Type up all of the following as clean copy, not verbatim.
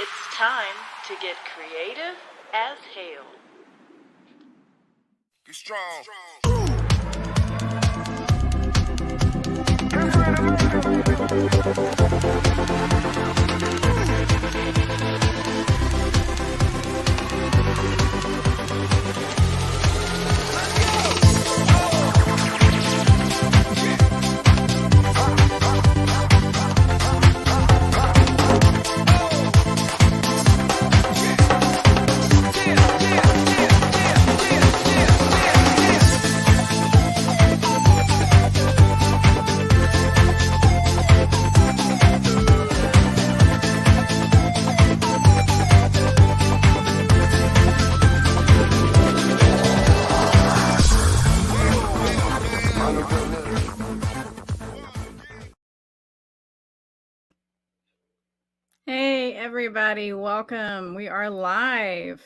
It's time to get creative as Hale. Get strong. Hey everybody, welcome. We are live.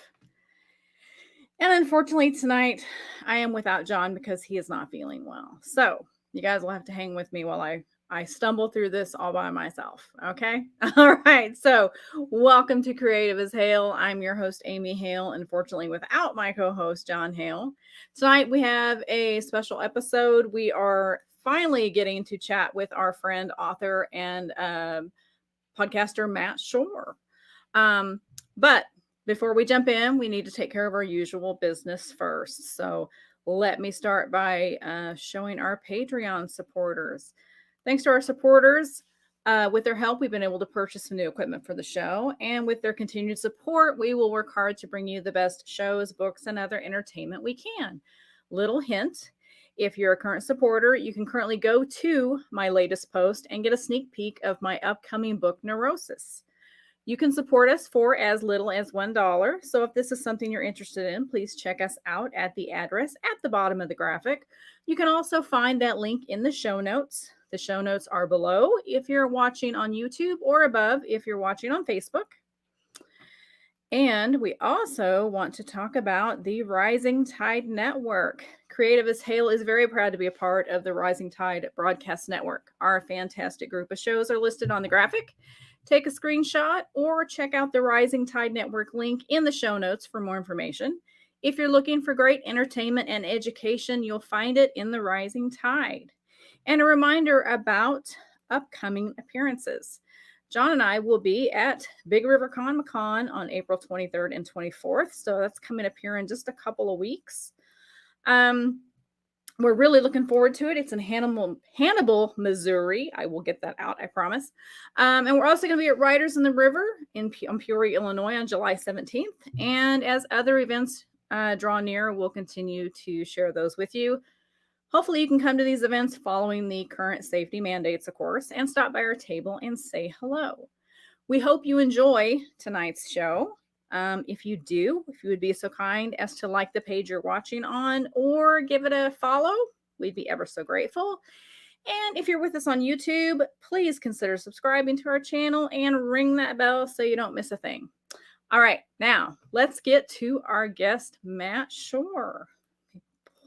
And unfortunately tonight I am without John because he is not feeling well. So you guys will have to hang with me while I stumble through this all by myself. Okay. All right. So welcome to Creative as Hale. I'm your host, Amy Hale, unfortunately without my co-host, John Hale. Tonight we have a special episode. We are finally getting to chat with our friend, author, and podcaster Matt Schorr. But before we jump in, we need to take care of our usual business first. So let me start by showing our Patreon supporters. Thanks to our supporters, with their help, we've been able to purchase some new equipment for the show. And with their continued support, we will work hard to bring you the best shows, books, and other entertainment we can. Little hint. If you're a current supporter, you can currently go to my latest post and get a sneak peek of my upcoming book, Neurosis. You can support us for as little as $1. So if this is something you're interested in, please check us out at the address at the bottom of the graphic. You can also find that link in the show notes. The show notes are below if you're watching on YouTube or above if you're watching on Facebook. And we also want to talk about the Rising Tide Network. Creative as Hale is very proud to be a part of the Rising Tide Broadcast Network. Our fantastic group of shows are listed on the graphic. Take a screenshot or check out the Rising Tide Network link in the show notes for more information. If you're looking for great entertainment and education, you'll find it in the Rising Tide. And a reminder about upcoming appearances. John and I will be at Big River Con on April 23rd and 24th. So that's coming up here in just a couple of weeks. We're really looking forward to it. It's in Hannibal, Missouri. I will get that out, I promise. And we're also going to be at Riders in the River in Peoria, Illinois on July 17th. And as other events draw near, we'll continue to share those with you. Hopefully you can come to these events following the current safety mandates, of course, and stop by our table and say hello. We hope you enjoy tonight's show. If you do, if you would be so kind as to like the page you're watching on or give it a follow, we'd be ever so grateful. And if you're with us on YouTube, please consider subscribing to our channel and ring that bell so you don't miss a thing. All right, now let's get to our guest, Matt Schorr.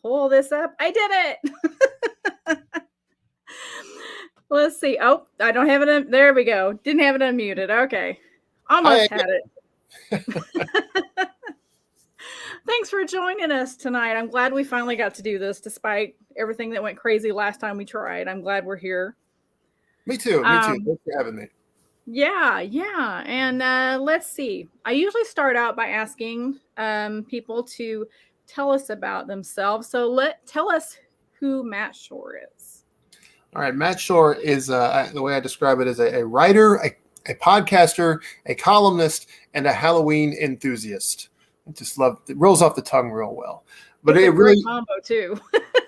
Pull this up. I did it. Let's see. Oh, I don't have it. There we go. Didn't have it unmuted. Okay. Almost had it. Thanks for joining us tonight. I'm glad we finally got to do this despite everything that went crazy last time we tried. I'm glad we're here. Me too. Thanks for having me. Yeah. And let's see. I usually start out by asking people to tell us about themselves. So tell us who Matt Schorr is. All right. Matt Schorr is, the way I describe it, is a writer, a podcaster, a columnist, and a Halloween enthusiast. I just love it. Rolls off the tongue real well. But it's it really combo too.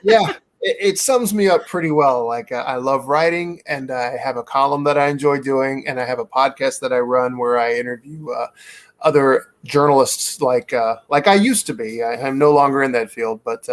Yeah, it sums me up pretty well. Like I love writing, and I have a column that I enjoy doing, and I have a podcast that I run where I interview other journalists like I used to be. I'm no longer in that field, but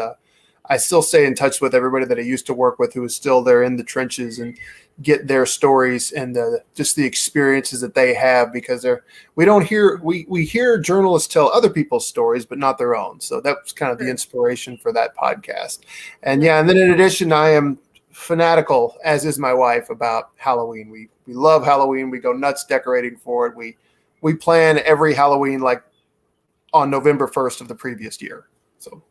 I still stay in touch with everybody that I used to work with who is still there in the trenches and get their stories and just the experiences that they have, because we hear journalists tell other people's stories, but not their own. So that was kind of the inspiration for that podcast. And and then in addition, I am fanatical, as is my wife, about Halloween. We love Halloween. We go nuts decorating for it. We we plan every Halloween like on November 1st of the previous year. So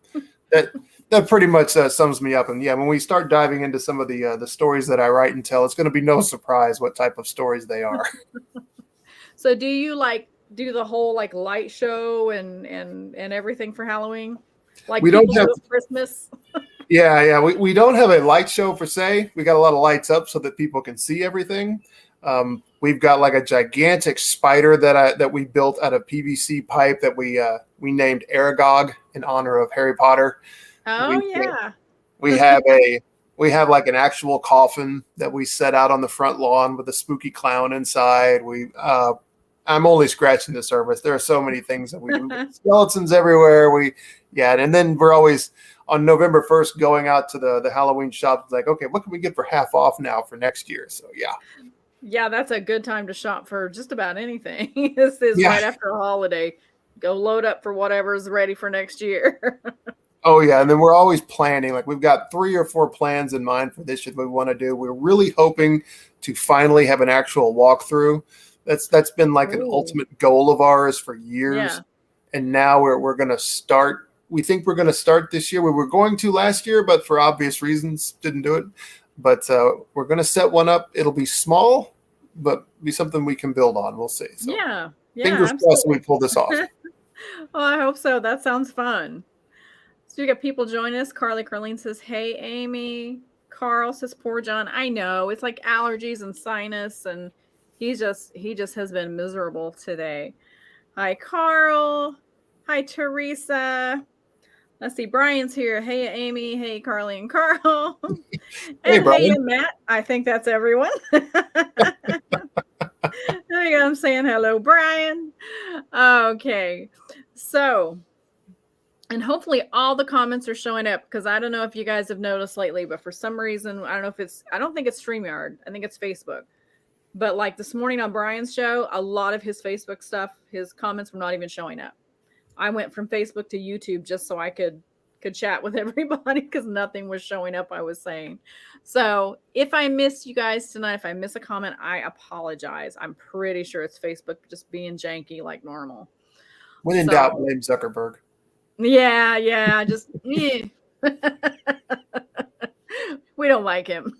that pretty much sums me up. And yeah, when we start diving into some of the stories that I write and tell, it's going to be no surprise what type of stories they are. So do you like do the whole like light show and everything for Halloween? Like We people don't have do at Christmas? Yeah. We don't have a light show per se. We got a lot of lights up so that people can see everything. We've got like a gigantic spider that we built out of PVC pipe that we named Aragog in honor of Harry Potter. Oh yeah. We have like an actual coffin that we set out on the front lawn with a spooky clown inside. I'm only scratching the surface. There are so many things that we do. Skeletons everywhere. And then we're always on November 1st going out to the Halloween shops. Like, okay, what can we get for half off now for next year? So yeah. Yeah, that's a good time to shop for just about anything. This is right after a holiday. Go load up for whatever's ready for next year. Oh yeah, and then we're always planning. Like we've got 3 or 4 plans in mind for this year that we want to do. We're really hoping to finally have an actual walkthrough. That's been like an ultimate goal of ours for years. Yeah. And now we're going to start. We think we're going to start this year. We were going to last year, but for obvious reasons didn't do it. But we're going to set one up. It'll be small, but be something we can build on. We'll see. So yeah. Fingers crossed we pull this off. Well, I hope so. That sounds fun. So we got people joining us. Carly Carlene says, "Hey, Amy." Carl says, "Poor John. I know it's like allergies and sinus, and he just has been miserable today." Hi, Carl. Hi, Teresa. Let's see. Brian's here. Hey, Amy. Hey, Carly and Carl. Hey, and Brian. Hey, Matt. I think that's everyone. There you go. I'm saying hello, Brian. Okay. So, and hopefully all the comments are showing up because I don't know if you guys have noticed lately, but for some reason, I don't think it's StreamYard. I think it's Facebook. But like this morning on Brian's show, a lot of his Facebook stuff, his comments were not even showing up. I went from Facebook to YouTube just so I could chat with everybody because nothing was showing up, I was saying. So if I miss you guys tonight, if I miss a comment, I apologize. I'm pretty sure it's Facebook just being janky like normal. When in doubt, blame Zuckerberg. Yeah, just we don't like him.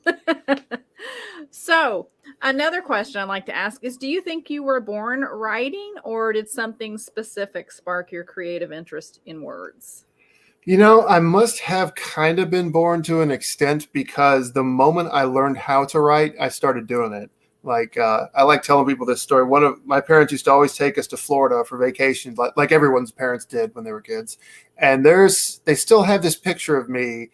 So another question I'd like to ask is, do you think you were born writing or did something specific spark your creative interest in words? You know, I must have kind of been born to an extent because the moment I learned how to write, I started doing it. Like, I like telling people this story. One of my parents used to always take us to Florida for vacations, like everyone's parents did when they were kids. And they still have this picture of me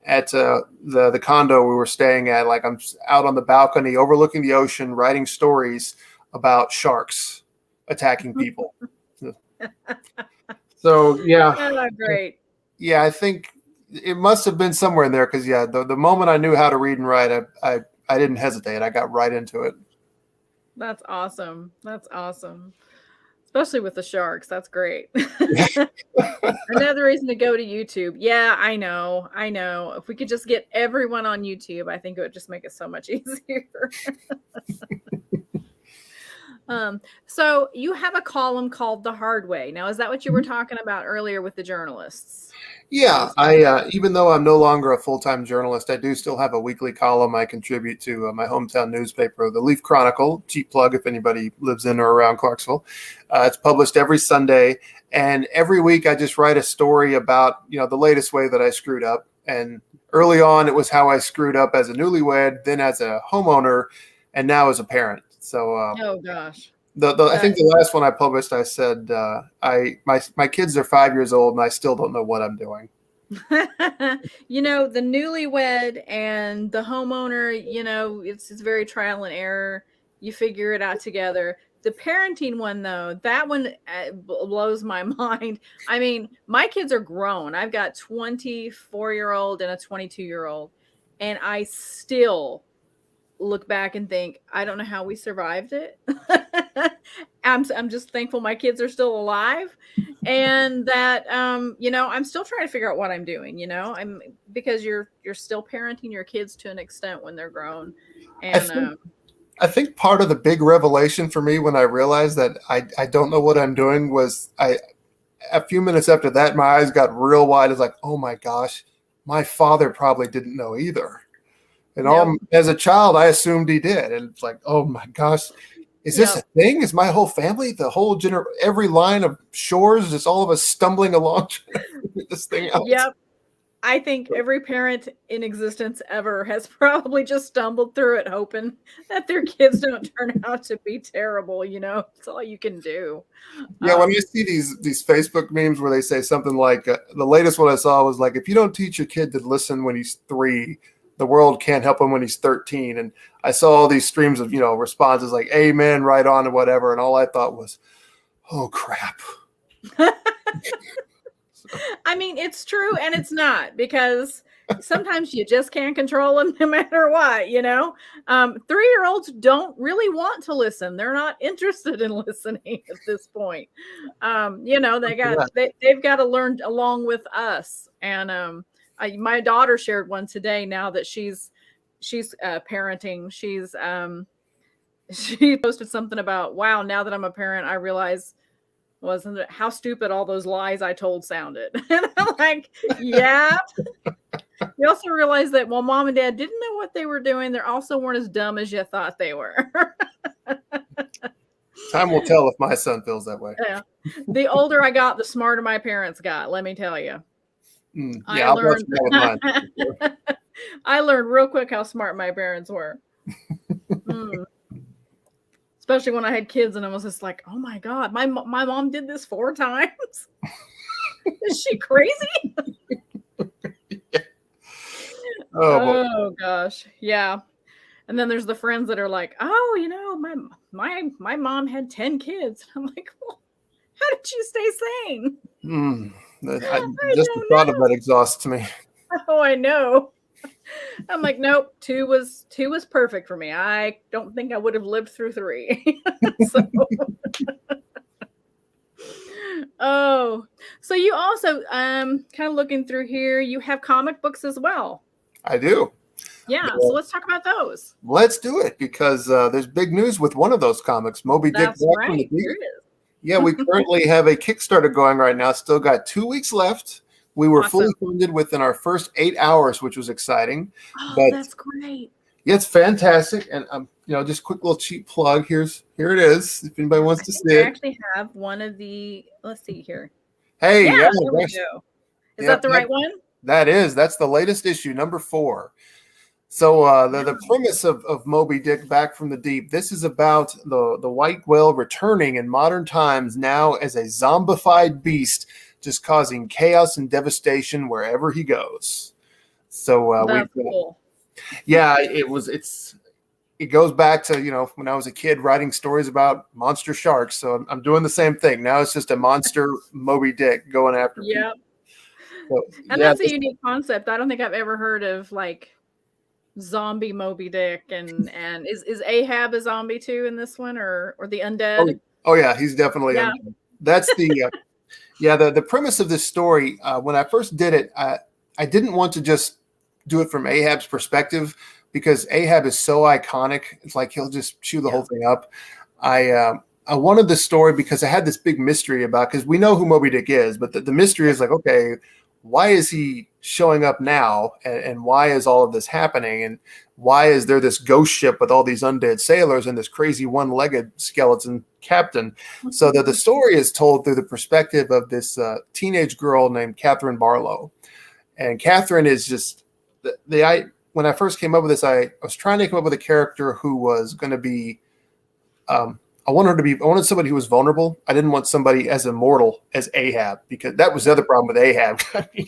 at the condo we were staying at. Like I'm out on the balcony overlooking the ocean, writing stories about sharks attacking people. So, yeah. Oh, great. Yeah, I think it must have been somewhere in there because, yeah, the moment I knew how to read and write, I didn't hesitate. I got right into it. That's awesome. That's awesome. Especially with the sharks. That's great. Another reason to go to YouTube. Yeah, I know. If we could just get everyone on YouTube, I think it would just make it so much easier. So you have a column called The Hard Way. Now, is that what you were talking about earlier with the journalists? Yeah, I even though I'm no longer a full-time journalist, I do still have a weekly column I contribute to my hometown newspaper, the Leaf Chronicle. Cheap plug if anybody lives in or around Clarksville. It's published every Sunday, and every week I just write a story about the latest way that I screwed up. And early on, it was how I screwed up as a newlywed, then as a homeowner, and now as a parent. So, oh gosh. I think the last one I published, I said my kids are 5 years old and I still don't know what I'm doing. The newlywed and the homeowner, it's very trial and error. You figure it out together. The parenting one, though, that one blows my mind. I mean, my kids are grown. I've got 24-year-old and a 22-year-old, and I still look back and think, I don't know how we survived it. I'm just thankful my kids are still alive and that, I'm still trying to figure out what I'm doing, because you're still parenting your kids to an extent when they're grown. And I think part of the big revelation for me when I realized that I don't know what I'm doing was a few minutes after that, my eyes got real wide. It's like, oh my gosh, my father probably didn't know either. And Yep. as a child, I assumed he did. And it's like, oh my gosh, is this a Yep. thing? Is my whole family, the whole every line of Schorrs, just all of us stumbling along trying to figure this thing out? Yep. I think every parent in existence ever has probably just stumbled through it hoping that their kids don't turn out to be terrible. It's all you can do. Yeah, when I see these Facebook memes where they say something like, the latest one I saw was like, if you don't teach your kid to listen when he's 3, the world can't help him when he's 13. And I saw all these streams of, responses like, amen, right on, and whatever. And all I thought was, oh, crap. I mean, it's true and it's not, because sometimes you just can't control them no matter what, 3-year-olds don't really want to listen. They're not interested in listening at this point. They've got to learn along with us. And my daughter shared one today now that she's parenting. She posted something about, wow, now that I'm a parent, I realize wasn't it how stupid all those lies I told sounded. And I'm like, yeah. You also realize that while mom and dad didn't know what they were doing, they also weren't as dumb as you thought they were. Time will tell if my son feels that way. Yeah. The older I got, the smarter my parents got, let me tell you. Yeah, I learned real quick how smart my parents were. Especially when I had kids and I was just like, oh my God, my mom did this 4 times. Is she crazy? Yeah. Oh gosh. Yeah. And then there's the friends that are like, oh, my mom had 10 kids. I'm like, well, how did you stay sane? Just the thought of that exhausts me. Oh, I know. I'm like, nope, 2 was perfect for me. I don't think I would have lived through 3. So you also kind of looking through here, you have comic books as well. I do. Yeah, so let's talk about those. Let's do it, because there's big news with one of those comics, Moby Dick. That's right. Here it is. Yeah, we currently have a Kickstarter going right now. Still got 2 weeks left. We were fully funded within our first 8 hours, which was exciting. Oh, that's great. Yeah, it's fantastic. And just quick little cheap plug. Here it is. If anybody wants to see it. I actually have one of the. Let's see here. Hey, yeah, there we go. Is that the right one? That's the latest issue, number 4. So the premise of Moby Dick, Back from the Deep, this is about the white whale returning in modern times now as a zombified beast, just causing chaos and devastation wherever he goes. So that's cool. Yeah, it goes back to when I was a kid writing stories about monster sharks. So I'm doing the same thing. Now it's just a monster Moby Dick going after people. So, and that's a unique concept. I don't think I've ever heard of like zombie Moby Dick. And is Ahab a zombie too in this one, or the undead? Oh yeah, he's definitely undead. That's the the premise of this story. When I first did it, I didn't want to just do it from Ahab's perspective, because Ahab is so iconic. It's like he'll just chew the whole thing up. I wanted the story because I had this big mystery about, because we know who Moby Dick is, but the mystery is like, okay, why is he showing up now, and why is all of this happening, and why is there this ghost ship with all these undead sailors and this crazy one-legged skeleton captain? So that the story is told through the perspective of this teenage girl named Catherine Barlow. And Catherine is just when I first came up with this, I was trying to come up with a character who was going to be I wanted somebody who was vulnerable. I didn't want somebody as immortal as Ahab, because that was the other problem with Ahab.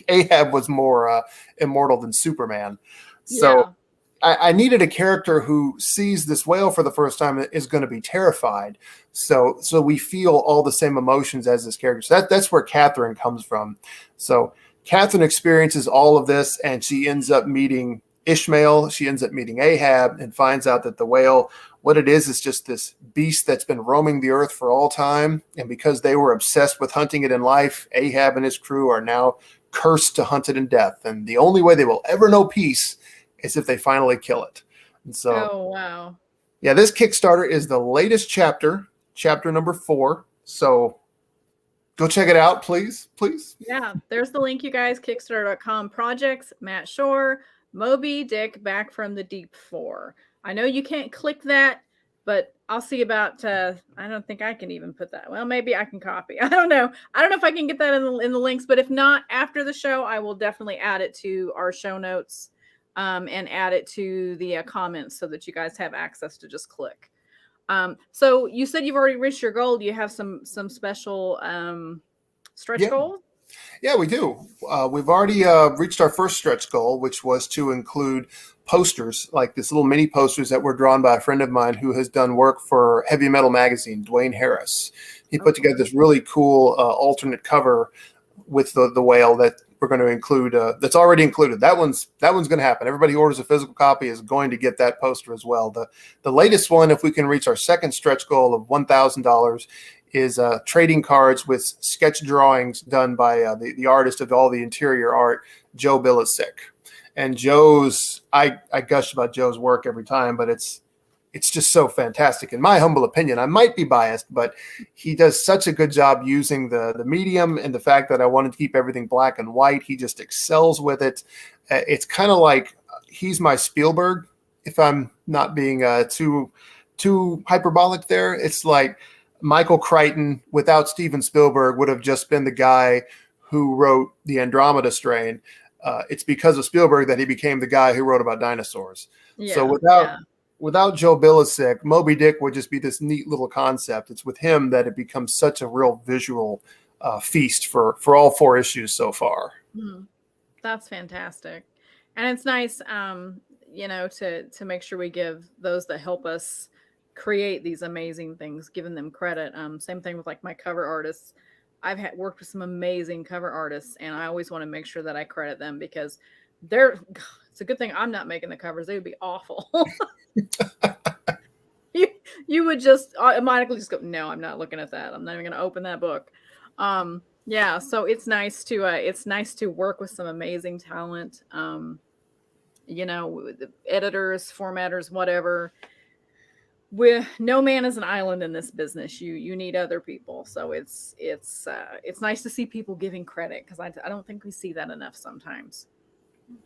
Ahab was more immortal than Superman. So I needed a character who sees this whale for the first time and is going to be terrified. So we feel all the same emotions as this character. So that's where Catherine comes from. So Catherine experiences all of this, and she ends up meeting Ishmael. She ends up meeting Ahab and finds out that the whale, what it is just this beast that's been roaming the earth for all time. And because they were obsessed with hunting it in life, Ahab and his crew are now cursed to hunt it in death. And the only way they will ever know peace is if they finally kill it. And so, oh wow, Yeah, this Kickstarter is the latest chapter number 4. So go check it out, please. Yeah, there's the link, you guys. Kickstarter.com projects, Matt Schorr, Moby Dick, Back from the Deep 4. I know you can't click that, but I'll see about, I don't think I can even put that. Well, maybe I can copy. I don't know. I don't know if I can get that in the links, but if not, after the show, I will definitely add it to our show notes and add it to the comments so that you guys have access to just click. So you said you've already reached your goal. Do you have some special stretch goals? Yeah, we do. We've already reached our first stretch goal, which was to include posters, like this little mini posters that were drawn by a friend of mine who has done work for Heavy Metal Magazine, Dwayne Harris. He put together this really cool alternate cover with the whale that we're going to include. That's already included. That one's going to happen. Everybody who orders a physical copy is going to get that poster as well. The latest one, if we can reach our second stretch goal of $1,000, is trading cards with sketch drawings done by the artist of all the interior art, Joe Bilicic. And I gush about Joe's work every time, but it's just so fantastic. In my humble opinion, I might be biased, but he does such a good job using the medium, and the fact that I wanted to keep everything black and white. He just excels with it. It's kind of like he's my Spielberg, if I'm not being too hyperbolic there. It's like Michael Crichton without Steven Spielberg would have just been the guy who wrote the Andromeda Strain. It's because of Spielberg that he became the guy who wrote about dinosaurs. Yeah, so without Joe Bilicic, Moby Dick would just be this neat little concept. It's with him that it becomes such a real visual feast for all 4 issues so far. That's fantastic. And it's nice, to make sure we give those that help us create these amazing things, giving them credit. Same thing with like my cover artists. I've worked with some amazing cover artists, and I always want to make sure that I credit them, because it's a good thing I'm not making the covers. They would be awful. you would just automatically just go, no, I'm not looking at that. I'm not even going to open that book. Yeah. So it's nice to work with some amazing talent. The editors, formatters, whatever. No man is an island in this business. You need other people. So it's nice to see people giving credit, because I don't think we see that enough sometimes.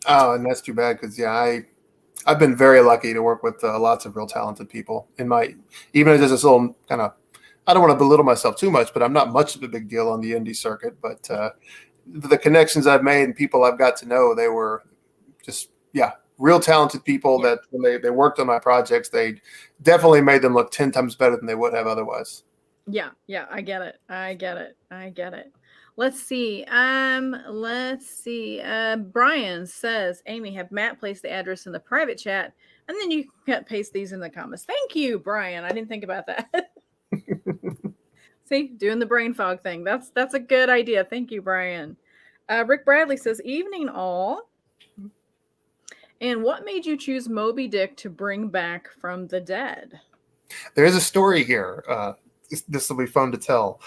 Oh, and that's too bad, because I've been very lucky to work with lots of real talented people even as this little kind of, I don't want to belittle myself too much, but I'm not much of a big deal on the indie circuit. But the connections I've made and people I've got to know, they were just, real talented people that when they worked on my projects, they definitely made them look 10 times better than they would have otherwise. Yeah. I get it. Let's see. Brian says, Amy, have Matt place the address in the private chat, and then you can paste these in the comments. Thank you, Brian. I didn't think about that. See, doing the brain fog thing. That's a good idea. Thank you, Brian. Rick Bradley says, evening all. And what made you choose Moby Dick to bring back from the dead? There is a story here. This will be fun to tell.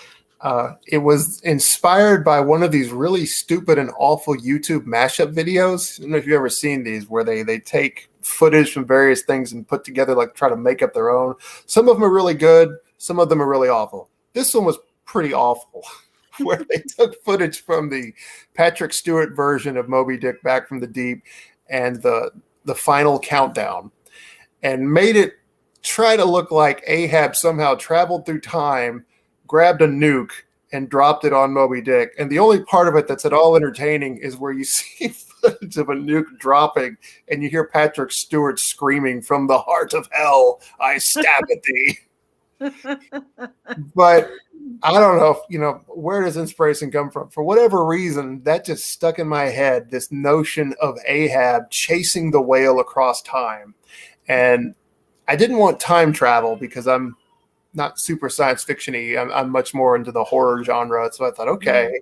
It was inspired by one of these really stupid and awful YouTube mashup videos. I don't know if you've ever seen these, where they take footage from various things and put together, like try to make up their own. Some of them are really good. Some of them are really awful. This one was pretty awful, where they took footage from the Patrick Stewart version of Moby Dick Back from the Deep and the final countdown, and made it try to look like Ahab somehow traveled through time, grabbed a nuke, and dropped it on Moby Dick. And the only part of it that's at all entertaining is where you see footage of a nuke dropping, and you hear Patrick Stewart screaming, "From the heart of hell, I stab at thee." But I don't know, where does inspiration come from? For whatever reason, that just stuck in my head, this notion of Ahab chasing the whale across time. And I didn't want time travel, because I'm not super science fiction-y. I'm much more into the horror genre. So I thought, okay,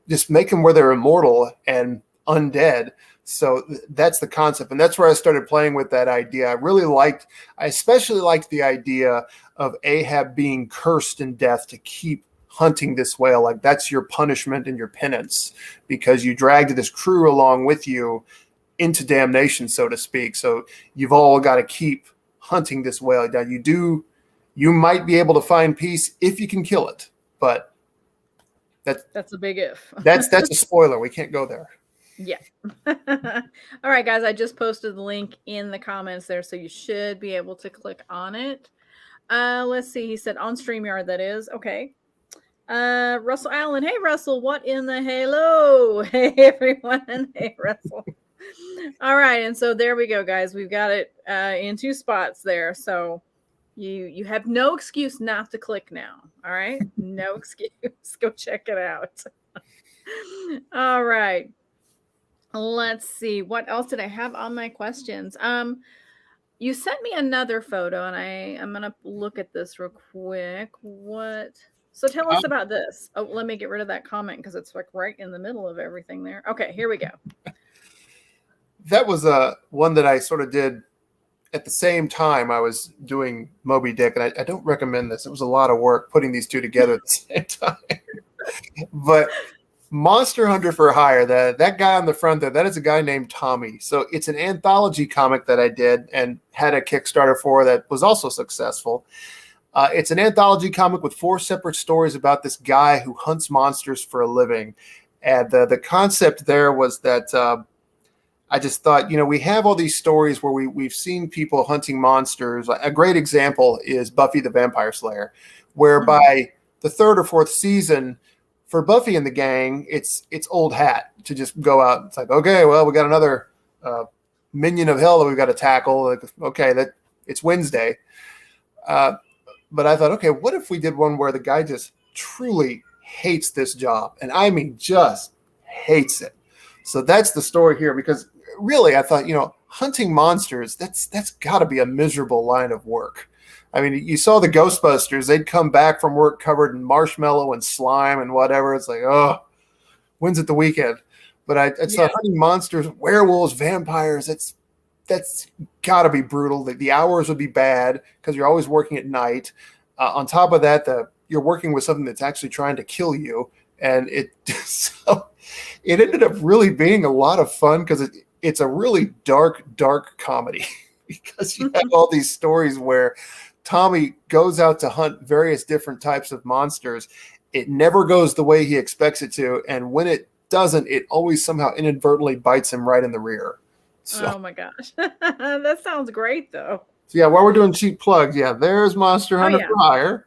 just make them where they're immortal and undead. So that's the concept. And that's where I started playing with that idea. I especially liked the idea of Ahab being cursed in death to keep hunting this whale. Like, that's your punishment and your penance, because you dragged this crew along with you into damnation, so to speak. So you've all got to keep hunting this whale down. You might be able to find peace if you can kill it, but that's a big if. that's a spoiler. We can't go there. Yeah. All right, guys, I just posted the link in the comments there, so you should be able to click on it. Let's see. He said on StreamYard, that is. Okay. Russell Allen. Hey, Russell. What in the halo? Hey, everyone. Hey, Russell. All right. And so there we go, guys. We've got it in 2 spots there. So you have no excuse not to click now. All right. No excuse. Go check it out. All right. Let's see. What else did I have on my questions? You sent me another photo, and I'm going to look at this real quick. So tell us about this. Oh, let me get rid of that comment because it's like right in the middle of everything there. Okay, here we go. That was one that I sort of did at the same time I was doing Moby Dick, and I don't recommend this. It was a lot of work putting these two together at the same time. But Monster Hunter for Hire, that guy on the front there, that is a guy named Tommy. So it's an anthology comic that I did and had a Kickstarter for that was also successful. It's an anthology comic with 4 separate stories about this guy who hunts monsters for a living. And the concept there was that I just thought, we have all these stories where we've seen people hunting monsters. A great example is Buffy the Vampire Slayer, where by the 3rd or 4th season, for Buffy and the gang, it's old hat to just go out. It's like, okay, well, we got another minion of hell that we've got to tackle. Like, okay, it's Wednesday. But I thought, okay, what if we did one where the guy just truly hates this job? And I mean, just hates it. So that's the story here, because really I thought, hunting monsters, that's got to be a miserable line of work. I mean, you saw the Ghostbusters, they'd come back from work covered in marshmallow and slime and whatever. It's like, oh, when's it the weekend? But I thought hunting monsters, werewolves, vampires, that's got to be brutal. The hours would be bad because you're always working at night. On top of that, you're working with something that's actually trying to kill you. And it ended up really being a lot of fun because it's a really dark comedy because you have all these stories where Tommy goes out to hunt various different types of monsters. It never goes the way he expects it to. And when it doesn't, it always somehow inadvertently bites him right in the rear. So, oh my gosh. That sounds great though. So while we're doing cheap plugs, there's Monster Hunter for Hire.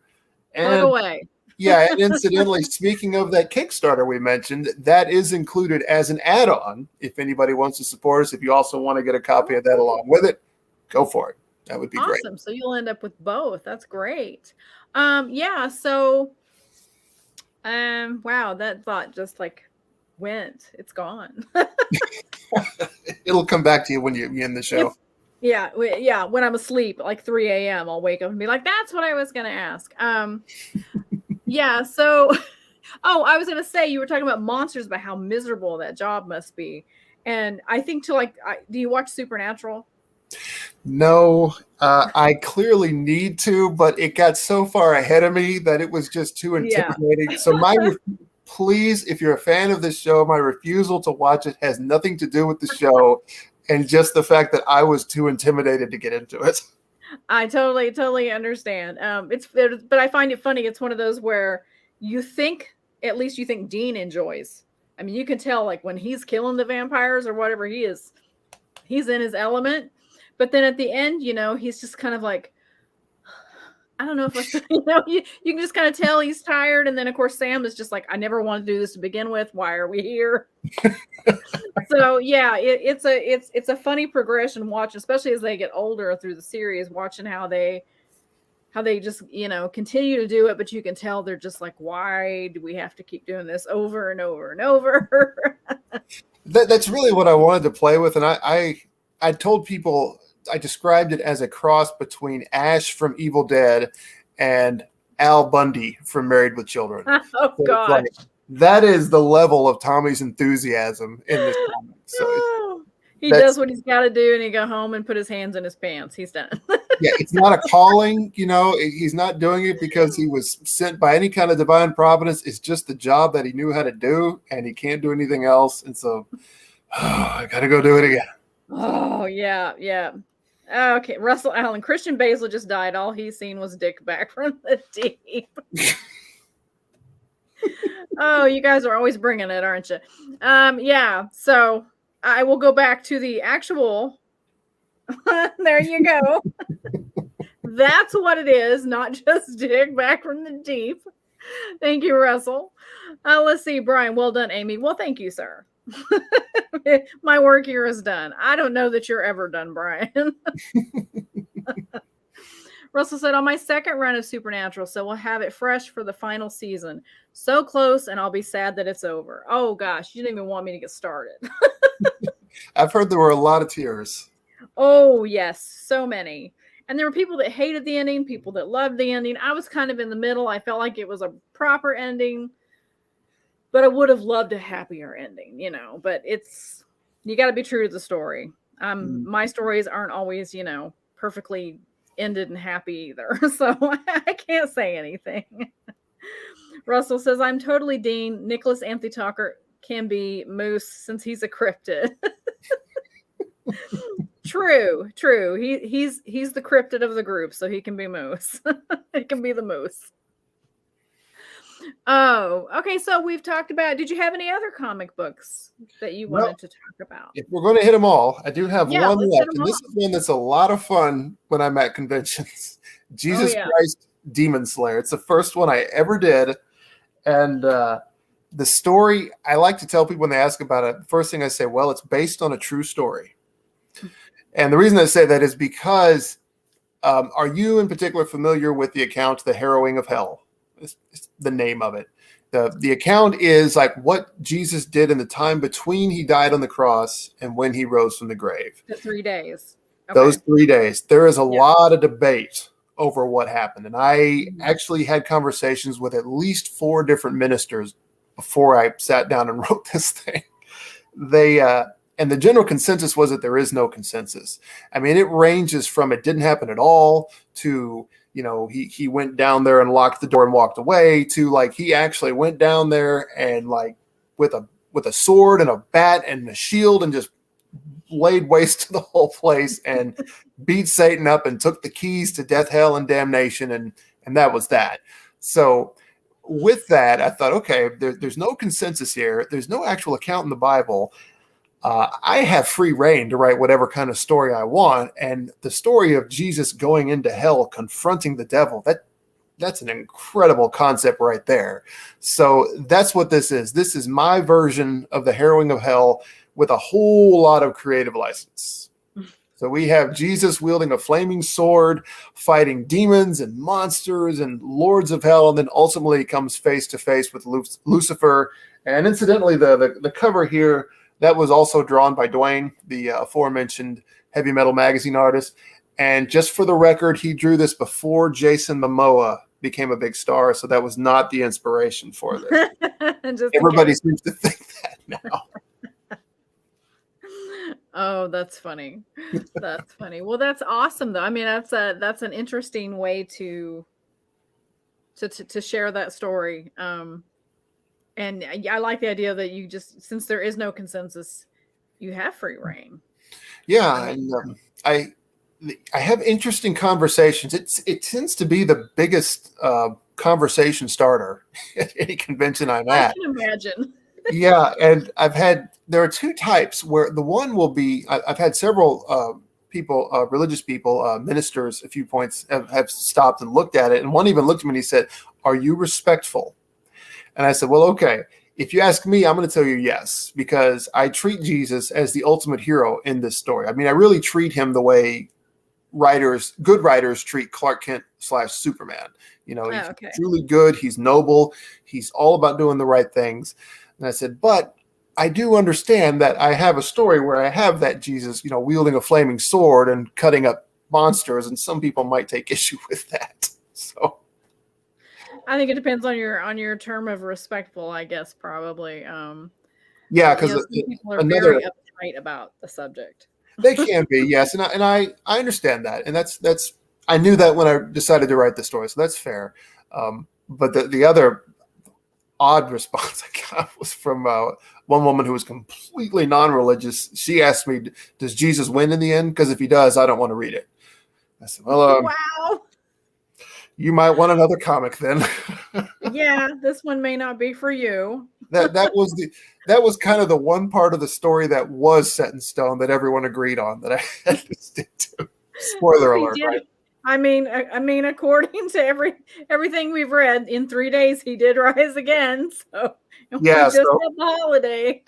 And plug away. And incidentally, speaking of that Kickstarter we mentioned, that is included as an add-on. If anybody wants to support us, if you also want to get a copy of that along with it, go for it. That would be great. Awesome. So you'll end up with both. That's great. So wow, that thought just like went. It's gone. It'll come back to you when you end the show. When I'm asleep, like 3 a.m., I'll wake up and be like, that's what I was going to ask. So, I was going to say, you were talking about monsters, about how miserable that job must be. And I think do you watch Supernatural? No, I clearly need to, but it got so far ahead of me that it was just too intimidating. So please, if you're a fan of this show, my refusal to watch it has nothing to do with the show and just the fact that I was too intimidated to get into it. I totally understand. But I find it funny. It's one of those where at least you think Dean enjoys. I mean, you can tell like when he's killing the vampires or whatever he's in his element. But then at the end, he's just kind of like, I don't know if you can just kind of tell he's tired. And then of course, Sam is just like, I never wanted to do this to begin with. Why are we here? So it's a funny progression watch, especially as they get older through the series, watching how they just, continue to do it. But you can tell they're just like, why do we have to keep doing this over and over and over? That's really what I wanted to play with. And I told people, I described it as a cross between Ash from Evil Dead and Al Bundy from Married with Children. Oh, so God. That is the level of Tommy's enthusiasm in this comic. So he does what he's got to do, and he go home and put his hands in his pants. He's done. It's not a calling. He's not doing it because he was sent by any kind of divine providence. It's just the job that he knew how to do, and he can't do anything else. And so I got to go do it again. Oh, yeah. Okay, Russell Allen. Christian Basil just died. All he's seen was Dick back from the deep. Oh, you guys are always bringing it, aren't you? Yeah. So I will go back to the actual. There you go. That's what it is, not just Dick back from the deep. Thank you, Russell. Let's see, Brian. Well done, Amy. Well, thank you, sir. My work here is done. I don't know that you're ever done, Brian. Russell said, on my second run of Supernatural, so we'll have it fresh for the final season. So close, and I'll be sad that it's over. Oh, gosh, you didn't even want me to get started. I've heard there were a lot of tears. Oh, yes, so many. And there were people that hated the ending, people that loved the ending. I was kind of in the middle. I felt like it was a proper ending, but I would have loved a happier ending, you know. But you got to be true to the story. My stories aren't always, you know, perfectly ended and happy either. So I can't say anything. Russell says, I'm totally Dean. Nicholas Anthony Tucker can be Moose since he's a cryptid. True. He's the cryptid of the group, so he can be Moose. He can be the Moose. Oh, okay. So we've talked about. Did you have any other comic books that you wanted to talk about? If we're going to hit them all, I do have one left, and this is one that's a lot of fun when I'm at conventions. Jesus Christ Demon Slayer. It's the first one I ever did, and the story. I like to tell people when they ask about it. The first thing I say, well, it's based on a true story, and the reason I say that is because, are you in particular familiar with the account, The Harrowing of Hell? It's the name of it. The account is like what Jesus did in the time between he died on the cross and when he rose from the grave. The 3 days. Okay. Those 3 days. There is a lot of debate over what happened. And I actually had conversations with at least 4 different ministers before I sat down and wrote this thing. And the general consensus was that there is no consensus. I mean, it ranges from it didn't happen at all to, you know, he went down there and locked the door and walked away to like he actually went down there and like with a sword and a bat and a shield and just laid waste to the whole place and beat Satan up and took the keys to death, hell, and damnation, and that was that. So with that, I thought, okay, there's no consensus here. There's no actual account in the Bible. I have free reign to write whatever kind of story I want. And the story of Jesus going into hell, confronting the devil, that's an incredible concept right there. So that's what this is. This is my version of the harrowing of hell with a whole lot of creative license. So we have Jesus wielding a flaming sword, fighting demons and monsters and lords of hell, and then ultimately comes face to face with Lucifer. And incidentally, the cover here, that was also drawn by Dwayne, the aforementioned heavy metal magazine artist. And just for the record, he drew this before Jason Momoa became a big star. So that was not the inspiration for this. Everybody seems to think that now. Oh, that's funny. That's funny. Well, that's awesome, though. I mean, that's an interesting way to share that story. And I like the idea that you just, since there is no consensus, you have free reign. Yeah, and I have interesting conversations. It tends to be the biggest conversation starter at any convention I'm at. I can imagine. Yeah, and there are 2 types where the one will be, I've had several people, religious people, ministers, a few points have stopped and looked at it. And one even looked at me and he said, "Are you respectful?" And I said, well, okay, if you ask me, I'm going to tell you yes, because I treat Jesus as the ultimate hero in this story. I mean, I really treat him the way good writers treat Clark Kent / Superman. You know, he's truly good. He's noble. He's all about doing the right things. And I said, but I do understand that I have a story where I have that Jesus, you know, wielding a flaming sword and cutting up monsters. And some people might take issue with that. So I think it depends on your term of respectful, I guess, probably. Yeah, because people are very uptight about the subject. They can be, yes, and I understand that, and that's I knew that when I decided to write the story, so that's fair. But the other odd response I got was from one woman who was completely non-religious. She asked me, does Jesus win in the end? Because if he does, I don't want to read it. I said, well, wow. You might want another comic then. Yeah, this one may not be for you. that was kind of the one part of the story that was set in stone that everyone agreed on that I had to stick to. Spoiler alert, right? I mean, according to everything we've read, in 3 days he did rise again. So yeah, we just had the holiday.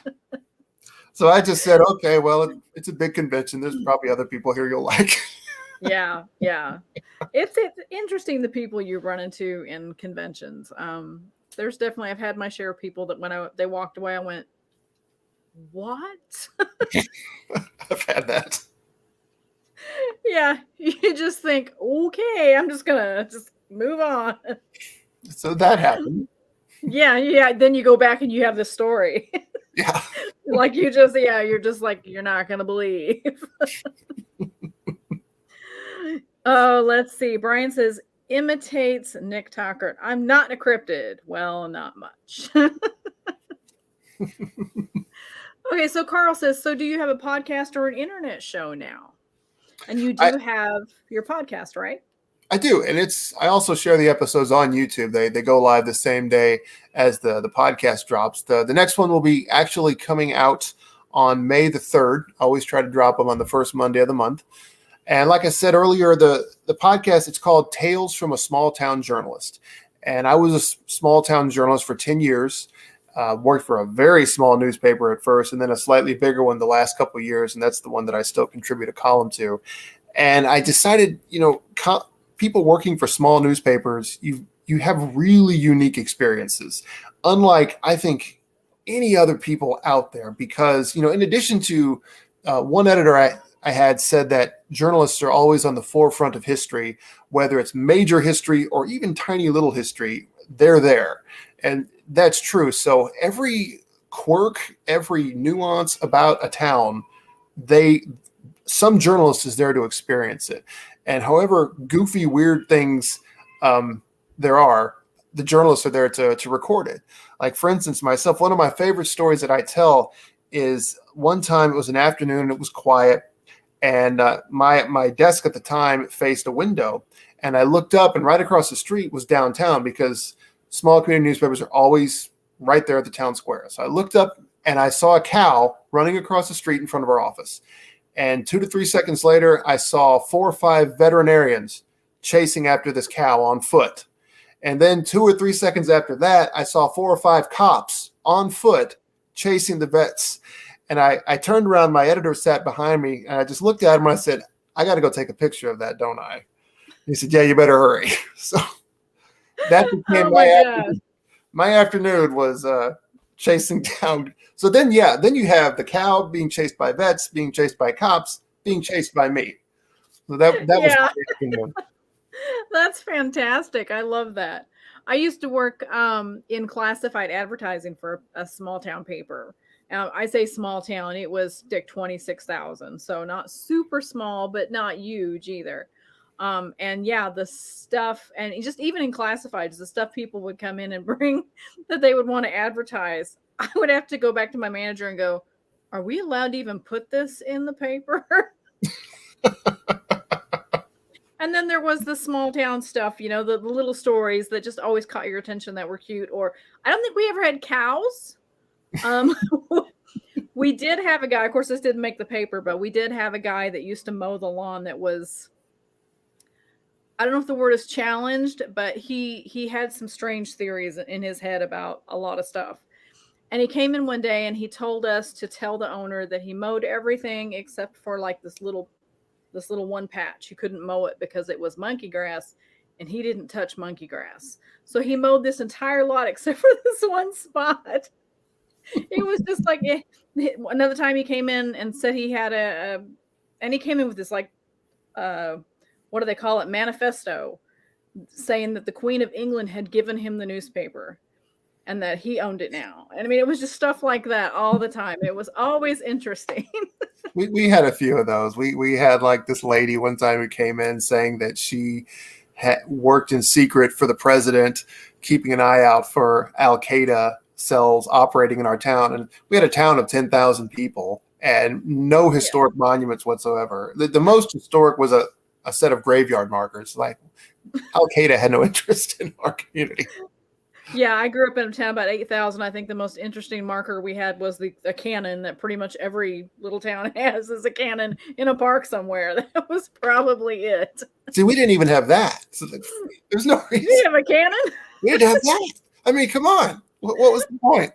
So I just said, okay, well, it's a big convention. There's probably other people here you'll like. Yeah. It's interesting the people you run into in conventions. There's definitely, I've had my share of people that when they walked away, I went, what? I've had that. Yeah, you just think, okay, I'm just gonna move on. So that happened. Yeah. Then you go back and you have the story. Yeah. Like you're just like, you're not gonna believe. Oh, let's see. Brian says, imitates Nick Tucker. I'm not a cryptid. Well, not much. Okay, so Carl says, so do you have a podcast or an internet show now? And you do have your podcast, right? I do. And I also share the episodes on YouTube. They go live the same day as the podcast drops. The next one will be actually coming out on May the 3rd. I always try to drop them on the first Monday of the month. And like I said earlier, the podcast, it's called Tales from a Small Town Journalist. And I was a small town journalist for 10 years. Worked for a very small newspaper at first, and then a slightly bigger one the last couple of years. And that's the one that I still contribute a column to. And I decided, people working for small newspapers, you have really unique experiences, unlike, I think, any other people out there. Because, in addition to one editor I had said that journalists are always on the forefront of history, whether it's major history or even tiny little history, they're there. And that's true. So every quirk, every nuance about a town, some journalist is there to experience it. And however goofy, weird things there are, the journalists are there to record it. Like, for instance, myself, one of my favorite stories that I tell is one time it was an afternoon, it was quiet. And my desk at the time faced a window, and I looked up, and right across the street was downtown, because small community newspapers are always right there at the town square. So I looked up, and I saw a cow running across the street in front of our office. And 2 to 3 seconds later, I saw 4 or 5 veterinarians chasing after this cow on foot. And then 2 or 3 seconds after that, I saw 4 or 5 cops on foot chasing the vets. And I turned around, my editor sat behind me, and I just looked at him and I said, I got to go take a picture of that, don't I? He said, yeah, you better hurry. So that became my afternoon was chasing down. So then you have the cow being chased by vets, being chased by cops, being chased by me. So that was my afternoon. That's fantastic. I love that. I used to work in classified advertising for a small town paper. I say small town, it was 26,000. So not super small, but not huge either. And yeah, the stuff, and just even in classifieds, the stuff people would come in and bring that they would want to advertise, I would have to go back to my manager and go, are we allowed to even put this in the paper? And then there was the small town stuff, the little stories that just always caught your attention that were cute. Or I don't think we ever had cows. We did have a guy, of course, this didn't make the paper, but we did have a guy that used to mow the lawn that was, I don't know if the word is challenged, but he had some strange theories in his head about a lot of stuff. And he came in one day and he told us to tell the owner that he mowed everything except for like this little one patch. You couldn't mow it because it was monkey grass, and he didn't touch monkey grass. So he mowed this entire lot except for this one spot. It was just like another time he came in and said he had and he came in with this like, what do they call it? Manifesto, saying that the Queen of England had given him the newspaper and that he owned it now. And I mean, it was just stuff like that all the time. It was always interesting. We had a few of those. We had like this lady one time who came in saying that she worked in secret for the president, keeping an eye out for Al-Qaeda cells operating in our town. And we had a town of 10,000 people and no historic monuments whatsoever. The most historic was a set of graveyard markers. Like Al-Qaeda had no interest in our community. Yeah, I grew up in a town about 8,000. I think the most interesting marker we had was a cannon that pretty much every little town has, is a cannon in a park somewhere. That was probably it. See, we didn't even have that. So there's no reason. You have a cannon? We didn't have that. I mean, come on. What was the point?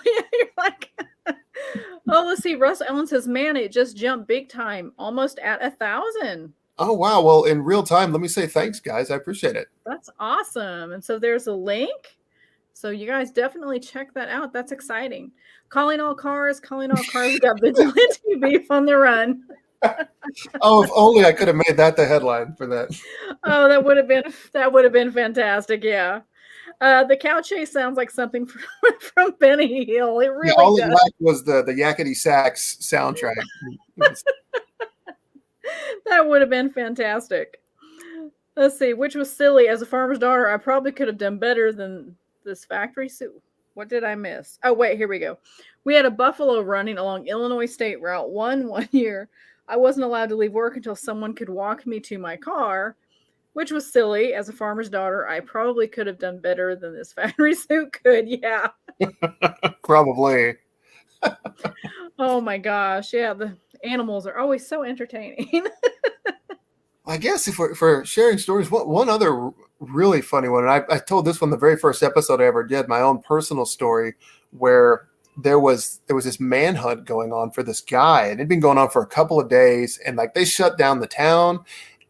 You're like, oh, let's see. Russ Ellen says, man, it just jumped big time, almost at 1,000. Oh, wow. Well, in real time, let me say thanks, guys. I appreciate it. That's awesome. And so there's a link. So you guys definitely check that out. That's exciting. Calling all cars. We got vigilante beef on the run. Oh, if only I could have made that the headline for that. Oh, that would have been fantastic. Yeah. The cow chase sounds like something from Benny Hill. It really all does. it lacked was the Yakety Sax soundtrack. That would have been fantastic. Let's see, which was silly. As a farmer's daughter, I probably could have done better than this factory suit. What did I miss? Oh, wait, here we go. We had a buffalo running along Illinois State Route 1 year. I wasn't allowed to leave work until someone could walk me to my car, which was silly. As a farmer's daughter, I probably could have done better than this factory suit could. Yeah. Probably. Oh my gosh. Yeah, the animals are always so entertaining. I guess if we're sharing stories, one other really funny one, and I told this one the very first episode I ever did, my own personal story, where there was this manhunt going on for this guy, and it'd been going on for a couple of days, and like they shut down the town,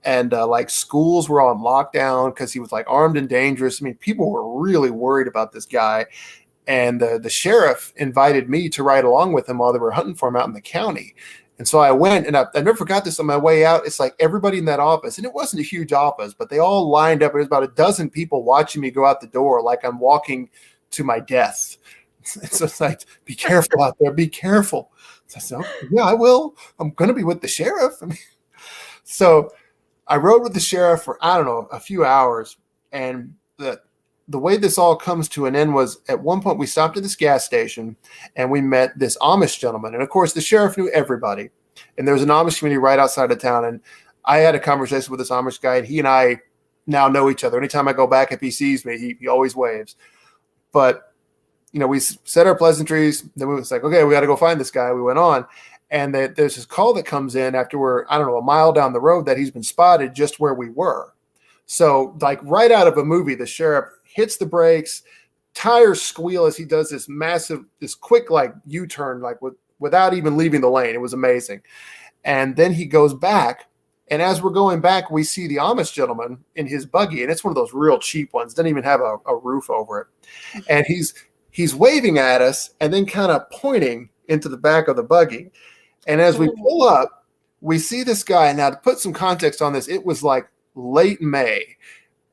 and like schools were on lockdown because he was like armed and dangerous. I mean, people were really worried about this guy, and the sheriff invited me to ride along with him while they were hunting for him out in the county. And so I went, and I never forgot this on my way out. It's like everybody in that office, and it wasn't a huge office, but they all lined up. There's about a dozen people watching me go out the door like I'm walking to my death. So it's like, be careful out there, be careful. So I said, okay, yeah, I will. I'm going to be with the sheriff. I mean, so I rode with the sheriff for, I don't know, a few hours. And the way this all comes to an end was at one point we stopped at this gas station and we met this Amish gentleman. And of course, the sheriff knew everybody. And there was an Amish community right outside of town. And I had a conversation with this Amish guy, and he and I now know each other. Anytime I go back, if he sees me, he always waves. But, you know, we said our pleasantries. Then we was like, okay, we got to go find this guy. We went on. And there's this call that comes in after we're, I don't know, a mile down the road that he's been spotted just where we were. So like right out of a movie, the sheriff hits the brakes, tires squeal as he does this quick like U-turn, like without even leaving the lane. It was amazing. And then he goes back. And as we're going back, we see the Amish gentleman in his buggy. And it's one of those real cheap ones. Doesn't even have a roof over it. And he's waving at us and then kind of pointing into the back of the buggy. And as we pull up, we see this guy. Now, to put some context on this, it was like late May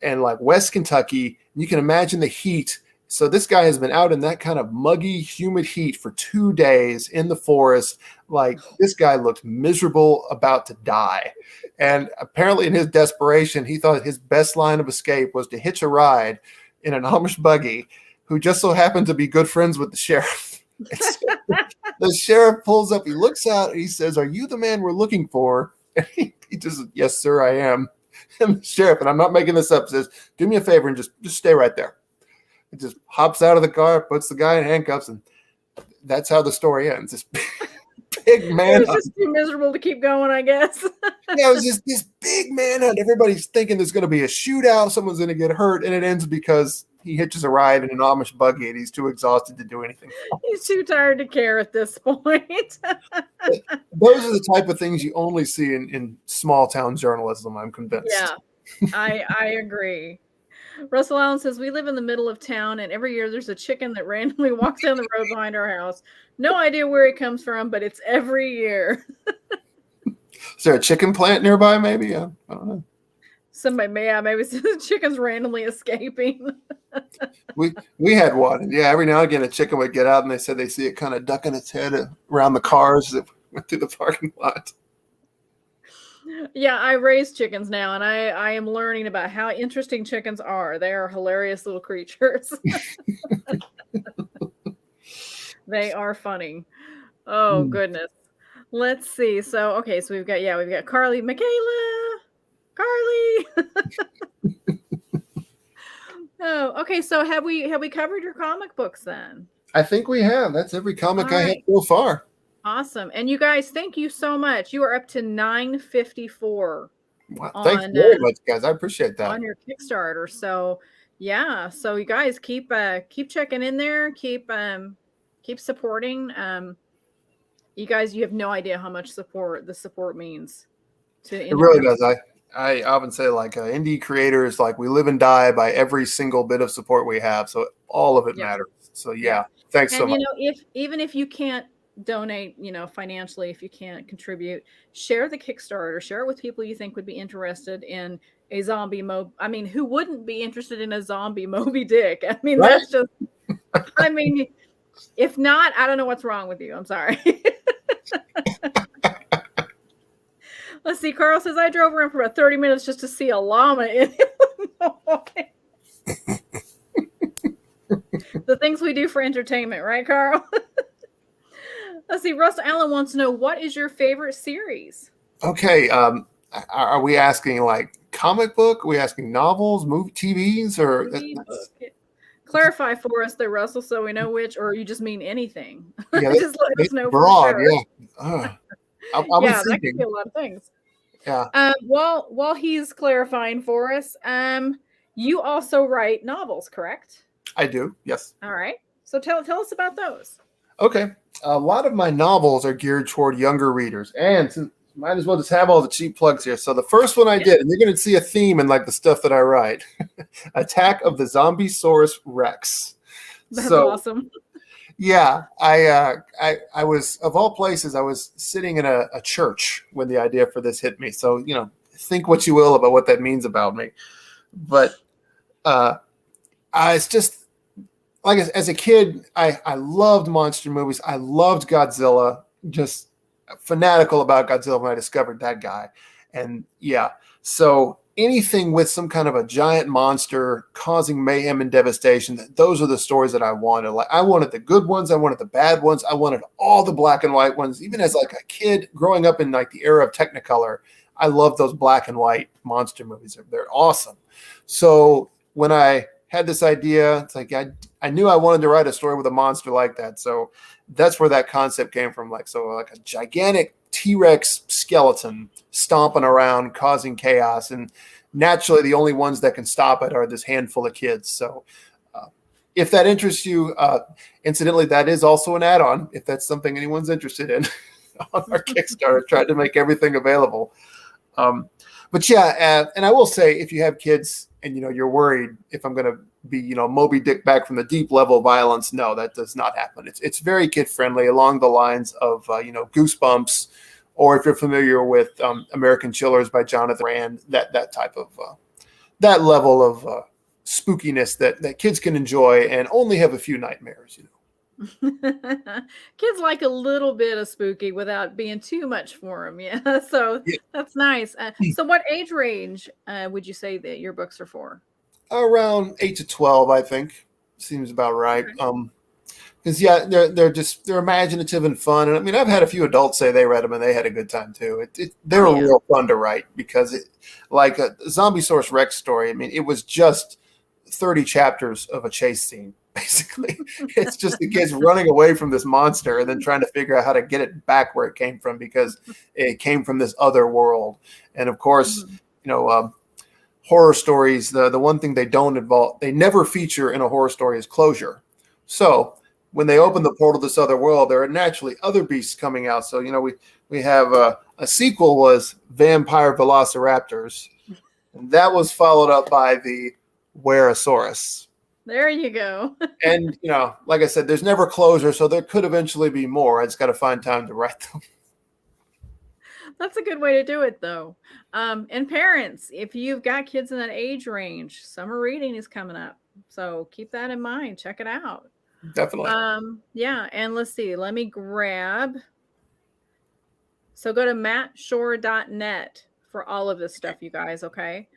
and like West Kentucky. You can imagine the heat. So this guy has been out in that kind of muggy, humid heat for 2 days in the forest. Like this guy looked miserable, about to die. And apparently in his desperation, he thought his best line of escape was to hitch a ride in an Amish buggy who just so happened to be good friends with the sheriff. The sheriff pulls up, he looks out, and he says, "Are you the man we're looking for?" And he just, "Yes, sir, I am." And the sheriff, and I'm not making this up, says, "Do me a favor and just stay right there." He just hops out of the car, puts the guy in handcuffs, and that's how the story ends. This big manhunt. It was just too miserable to keep going, I guess. Yeah, it was just this big manhunt. Everybody's thinking there's going to be a shootout, someone's going to get hurt, and it ends because he hitches a ride in an Amish buggy and he's too exhausted to do anything else. He's too tired to care at this point. Those are the type of things you only see in small town journalism, I'm convinced. Yeah, I agree. Russell Allen says, we live in the middle of town, and every year there's a chicken that randomly walks down the road behind our house. No idea where it comes from, but it's every year. Is there a chicken plant nearby, maybe? I don't know. Maybe the chicken's randomly escaping. we had one. And yeah, every now and again a chicken would get out, and they said they see it kind of ducking its head around the cars that went through the parking lot. Yeah, I raise chickens now, and I am learning about how interesting chickens are. They are hilarious little creatures. They are funny. Oh Hmm. goodness. Let's see. So okay, so we've got Carly, McKayla, Carly. Oh, okay. So have we covered your comic books then? I think we have. That's every comic All I have right. so far. Awesome. And you guys, thank you so much. You are up to 954 Wow. Thanks on very much, guys. I appreciate that. on your Kickstarter. So yeah, so you guys keep checking in there, keep supporting. You guys, you have no idea how much the support means to It really independent. does. I often say like indie creators, like we live and die by every single bit of support we have. So all of it Yep. matters. So Yep. yeah, thanks so And much. if even if you can't donate, financially, if you can't contribute, share the Kickstarter, share it with people you think would be interested in a zombie I mean, who wouldn't be interested in a zombie Moby Dick? I mean, Right? that's just I mean, if not, I don't know what's wrong with you. I'm sorry. Let's see. Carl says I drove around for about 30 minutes just to see a llama in Illinois. The things we do for entertainment, right, Carl? Let's see. Russ Allen wants to know, what is your favorite series? Okay. Are we asking like comic book? Are we asking novels, movie, TVs, or Book. Clarify for us there, Russell, so we know which, or you just mean anything. yeah, Just let us it's know for broad. sure. Yeah. I was Yeah, that could thinking. be a lot of things. Yeah, While he's clarifying for us, you also write novels, correct? I do. Yes. All right. So tell us about those. Okay. A lot of my novels are geared toward younger readers, and might as well just have all the cheap plugs here. So the first one I did, and you're going to see a theme in like the stuff that I write: Attack of the Zombie-saurus Rex. That's So awesome. yeah, I was, of all places, I was sitting in a church when the idea for this hit me. So think what you will about what that means about me, but it's just like as a kid, I loved monster movies. I loved Godzilla. Just fanatical about Godzilla when I discovered that guy, and yeah, so anything with some kind of a giant monster causing mayhem and devastation, those are the stories that I wanted. Like I wanted the good ones, I wanted the bad ones, I wanted all the black and white ones. Even as like a kid growing up in like the era of Technicolor, I love those black and white monster movies. They're awesome. So when I had this idea, it's like I knew I wanted to write a story with a monster like that. So that's where that concept came from. Like a gigantic T-Rex skeleton stomping around, causing chaos, and naturally the only ones that can stop it are this handful of kids. So if that interests you, incidentally, that is also an add-on if that's something anyone's interested in. On our Kickstarter, tried to make everything available. But yeah, and I will say, if you have kids and you're worried if I'm going to be Moby Dick back from the deep level of violence, no, that does not happen. It's very kid friendly, along the lines of Goosebumps, or if you're familiar with American Chillers by Jonathan Rand, that type of that level of spookiness that kids can enjoy and only have a few nightmares. Kids like a little bit of spooky without being too much for them. Yeah, so Yeah. that's nice. So what age range would you say that your books are for? Around 8 to 12, I think, seems about right. Okay. Because yeah, they're imaginative and fun, and I mean I've had a few adults say they read them and they had a good time too. They were real fun to write because like a Zombie-saurus Rex story. I mean it was just 30 chapters of a chase scene. Basically, it's just the kids running away from this monster and then trying to figure out how to get it back where it came from, because it came from this other world. And of course, horror stories, the one thing they never feature in a horror story is closure. So when they open the portal to this other world, there are naturally other beasts coming out. So we have a sequel was Vampire Velociraptors, and that was followed up by the Weresaurus. There you go. And like I said, there's never closure, so there could eventually be more. I just got to find time to write them. That's a good way to do it, though. And parents, if you've got kids in that age range, summer reading is coming up, so keep that in mind. Check it out. Definitely. Yeah, and let's see. Let me grab. So go to mattschorr.net for all of this stuff, you guys. Okay,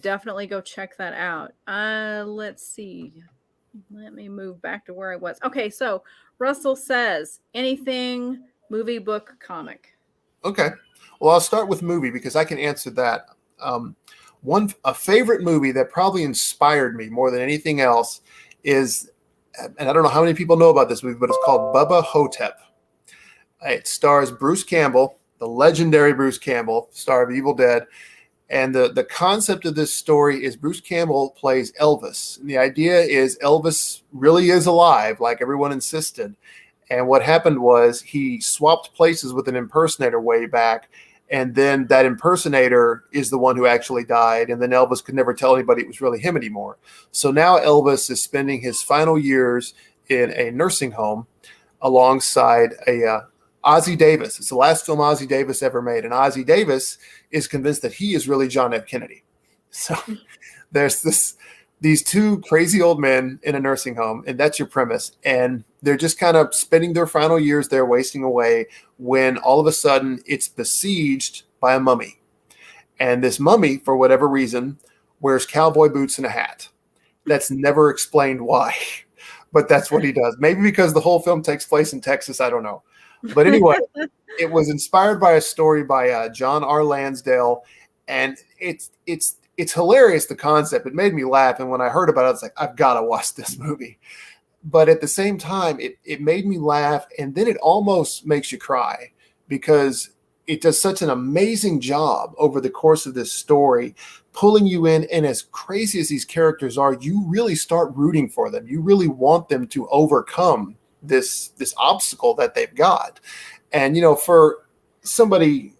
definitely go check that out. Let's see. Let me move back to where I was. Okay, so Russell says anything, movie, book, comic. Okay. Well, I'll start with movie because I can answer that. A favorite movie that probably inspired me more than anything else is, and I don't know how many people know about this movie, but it's called Bubba Hotep. It stars Bruce Campbell, the legendary Bruce Campbell, star of Evil Dead. And the concept of this story is Bruce Campbell plays Elvis. And the idea is Elvis really is alive, like everyone insisted. And what happened was he swapped places with an impersonator way back. And then that impersonator is the one who actually died. And then Elvis could never tell anybody it was really him anymore. So now Elvis is spending his final years in a nursing home alongside Ozzie Davis. It's the last film Ozzie Davis ever made. And Ozzie Davis is convinced that he is really John F. Kennedy. So there's these two crazy old men in a nursing home, and that's your premise. And they're just kind of spending their final years there, wasting away, when all of a sudden it's besieged by a mummy. And this mummy, for whatever reason, wears cowboy boots and a hat. That's never explained why, but that's what he does. Maybe because the whole film takes place in Texas, I don't know. But anyway, it was inspired by a story by John R. Lansdale, and it's hilarious, the concept. It made me laugh, and when I heard about it, I was like, I've got to watch this movie. But at the same time, it made me laugh, and then it almost makes you cry because it does such an amazing job over the course of this story, pulling you in. And as crazy as these characters are, you really start rooting for them. You really want them to overcome this obstacle that they've got. And, for somebody,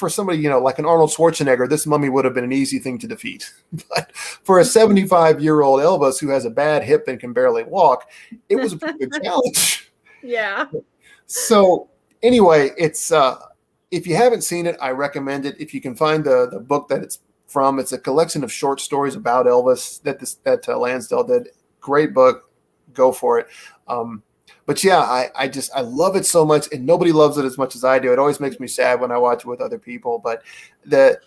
like an Arnold Schwarzenegger, this mummy would have been an easy thing to defeat. But for a 75-year-old Elvis who has a bad hip and can barely walk, it was a pretty good challenge. Yeah. So anyway, it's if you haven't seen it, I recommend it. If you can find the book that it's from, it's a collection of short stories about Elvis that Lansdale did. Great book. Go for it. But yeah, I love it so much, and nobody loves it as much as I do. It always makes me sad when I watch it with other people. But the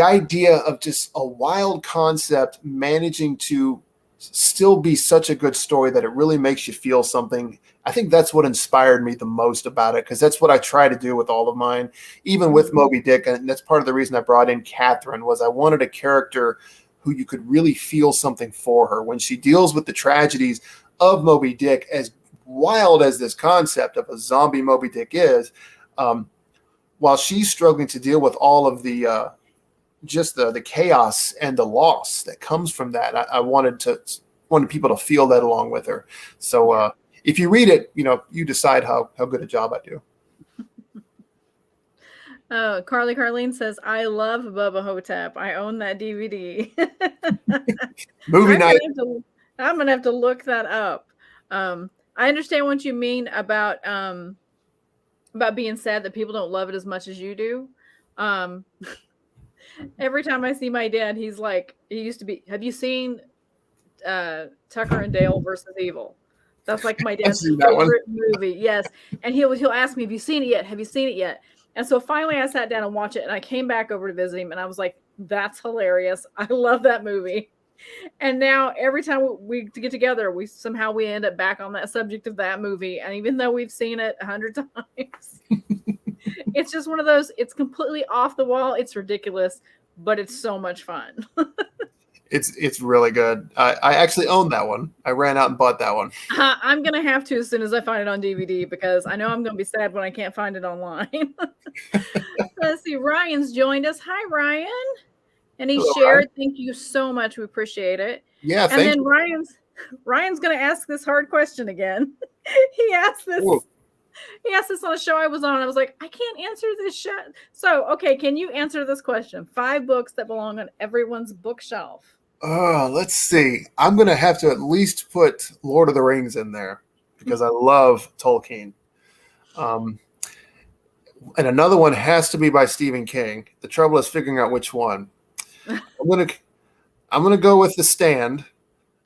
idea of just a wild concept managing to still be such a good story that it really makes you feel something, I think that's what inspired me the most about it, because that's what I try to do with all of mine, even with Moby Dick. And that's part of the reason I brought in Catherine, was I wanted a character who you could really feel something for her when she deals with the tragedies of Moby Dick. As wild as this concept of a zombie Moby Dick is, while she's struggling to deal with all of the the chaos and the loss that comes from that, I wanted people to feel that along with her. So if you read it, you decide how good a job I do. Carlene says, I love Bubba Hotep. I own that DVD. Movie night. I'm gonna have to look that up. I understand what you mean about being sad that people don't love it as much as you do. Every time I see my dad, he's like, he used to be, have you seen Tucker and Dale versus Evil? That's like my dad's favorite movie. Yes. And he'll ask me, have you seen it yet? Have you seen it yet? And so finally I sat down and watched it, and I came back over to visit him, and I was like, that's hilarious. I love that movie. And now every time we get together, we end up back on that subject of that movie. And even though we've seen it 100 times, it's just one of those, it's completely off the wall. It's ridiculous, but it's so much fun. It's really good. I actually own that one. I ran out and bought that one. I'm going to have to as soon as I find it on DVD, because I know I'm going to be sad when I can't find it online. Let's see. Ryan's joined us. Hi, Ryan. And he shared. Ryan. Thank you so much. We appreciate it. Yeah. And then Ryan's going to ask this hard question again. He asked this. Ooh. He asked this on a show I was on. I was like, I can't answer this shit. So, okay, can you answer this question? 5 books that belong on everyone's bookshelf. Let's see. I'm going to have to at least put Lord of the Rings in there because I love Tolkien. And another one has to be by Stephen King. The trouble is figuring out which one. I'm gonna go with The Stand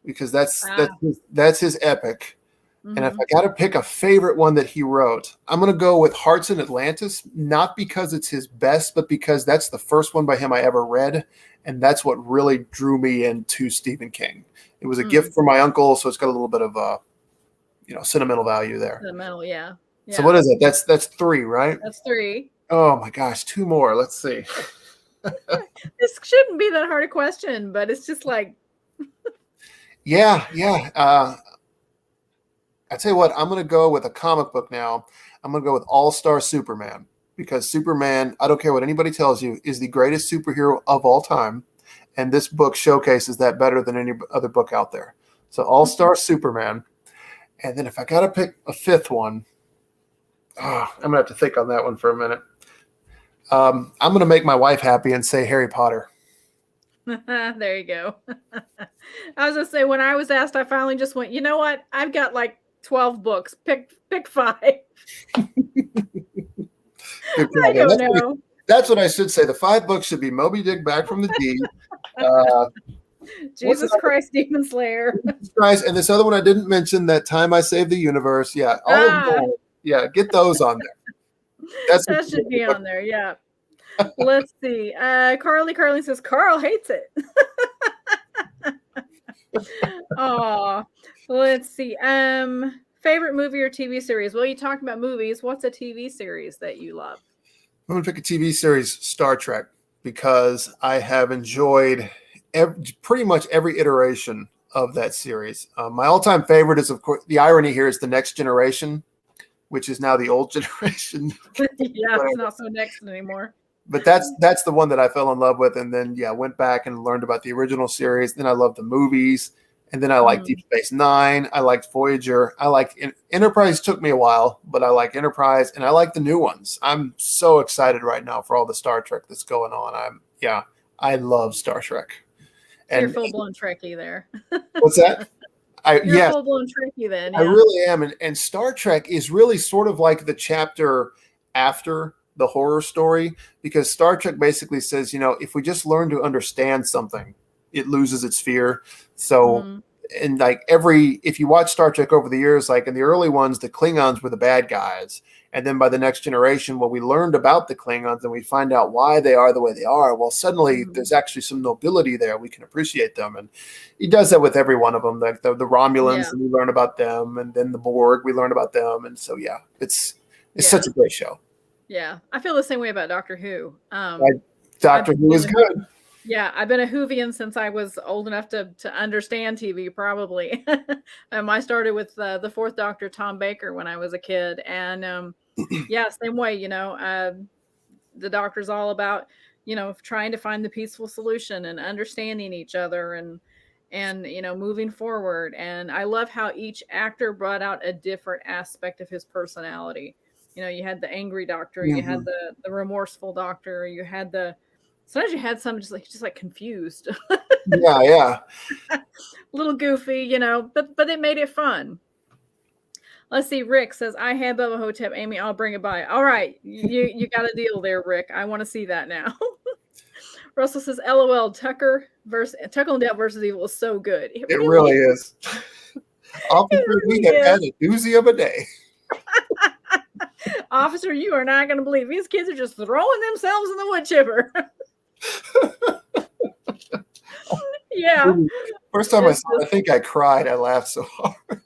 because that's his epic. And if I got to pick a favorite one that he wrote, I'm going to go with Hearts in Atlantis, not because it's his best, but because that's the first one by him I ever read. And that's what really drew me into Stephen King. It was a gift from my uncle, so it's got a little bit of sentimental value there. Sentimental, yeah. So what is it? That's 3, right? That's 3. Oh my gosh, 2 more. Let's see. This shouldn't be that hard a question, but it's just like yeah. I tell you what, I'm going to go with a comic book now. I'm going to go with All-Star Superman, because Superman, I don't care what anybody tells you, is the greatest superhero of all time. And this book showcases that better than any other book out there. So All-Star Superman. And then if I got to pick a 5th one, I'm going to have to think on that one for a minute. I'm going to make my wife happy and say Harry Potter. There you go. I was going to say, when I was asked, I finally just went, you know what? I've got like 12 books. Pick 5. I don't know. That's what I should say. The 5 books should be Moby Dick, Back from the Deep. Jesus Christ, Demon Slayer. Jesus Christ, and this other one I didn't mention, That Time I Saved the Universe. Yeah, all of them. Yeah, get those on there. That should be on there. Yeah. Let's see. Carly says Carl hates it. Oh, let's see. Favorite movie or TV series? Well, you talked about movies. What's a TV series that you love? I'm going to pick a TV series, Star Trek, because I have enjoyed pretty much every iteration of that series. My all-time favorite is, of course, the irony here is The Next Generation, which is now the old generation. Yeah, it's not so next anymore. But that's the one that I fell in love with, and then went back and learned about the original series. Then I loved the movies, and then I liked Deep Space Nine. I liked Voyager. I liked Enterprise. Took me a while, but I like Enterprise, and I like the new ones. I'm so excited right now for all the Star Trek that's going on. I love Star Trek. And you're full blown Trekkie there. What's that? You're full blown Trekkie then. Yeah. I really am, and Star Trek is really sort of like the chapter after the horror story, because Star Trek basically says, if we just learn to understand something, it loses its fear. So, and if you watch Star Trek over the years, like in the early ones, the Klingons were the bad guys. And then by the Next Generation, when we learned about the Klingons and we find out why they are the way they are, well, suddenly there's actually some nobility there. We can appreciate them. And he does that with every one of them, like the Romulans, and we learn about them. And then the Borg, we learn about them. And so, it's such a great show. Yeah, I feel the same way about Doctor Who. Doctor Who is good. Yeah, I've been a Whovian since I was old enough to understand TV, probably. I started with the 4th Doctor, Tom Baker, when I was a kid. And same way, the Doctor's all about, trying to find the peaceful solution and understanding each other and moving forward. And I love how each actor brought out a different aspect of his personality. You had the angry doctor, you had the remorseful doctor, sometimes you had some just like confused. Yeah. A little goofy, but they made it fun. Let's see. Rick says, I had Bubba Hotep. Amy, I'll bring it by. All right. You got a deal there, Rick. I want to see that now. Russell says, LOL, Tucker and Dale versus Evil is so good. It really is. Officer, we have had a doozy of a day. Officer, you are not going to believe these kids are just throwing themselves in the wood chipper. Yeah. First time I saw it, I think I cried. I laughed so hard.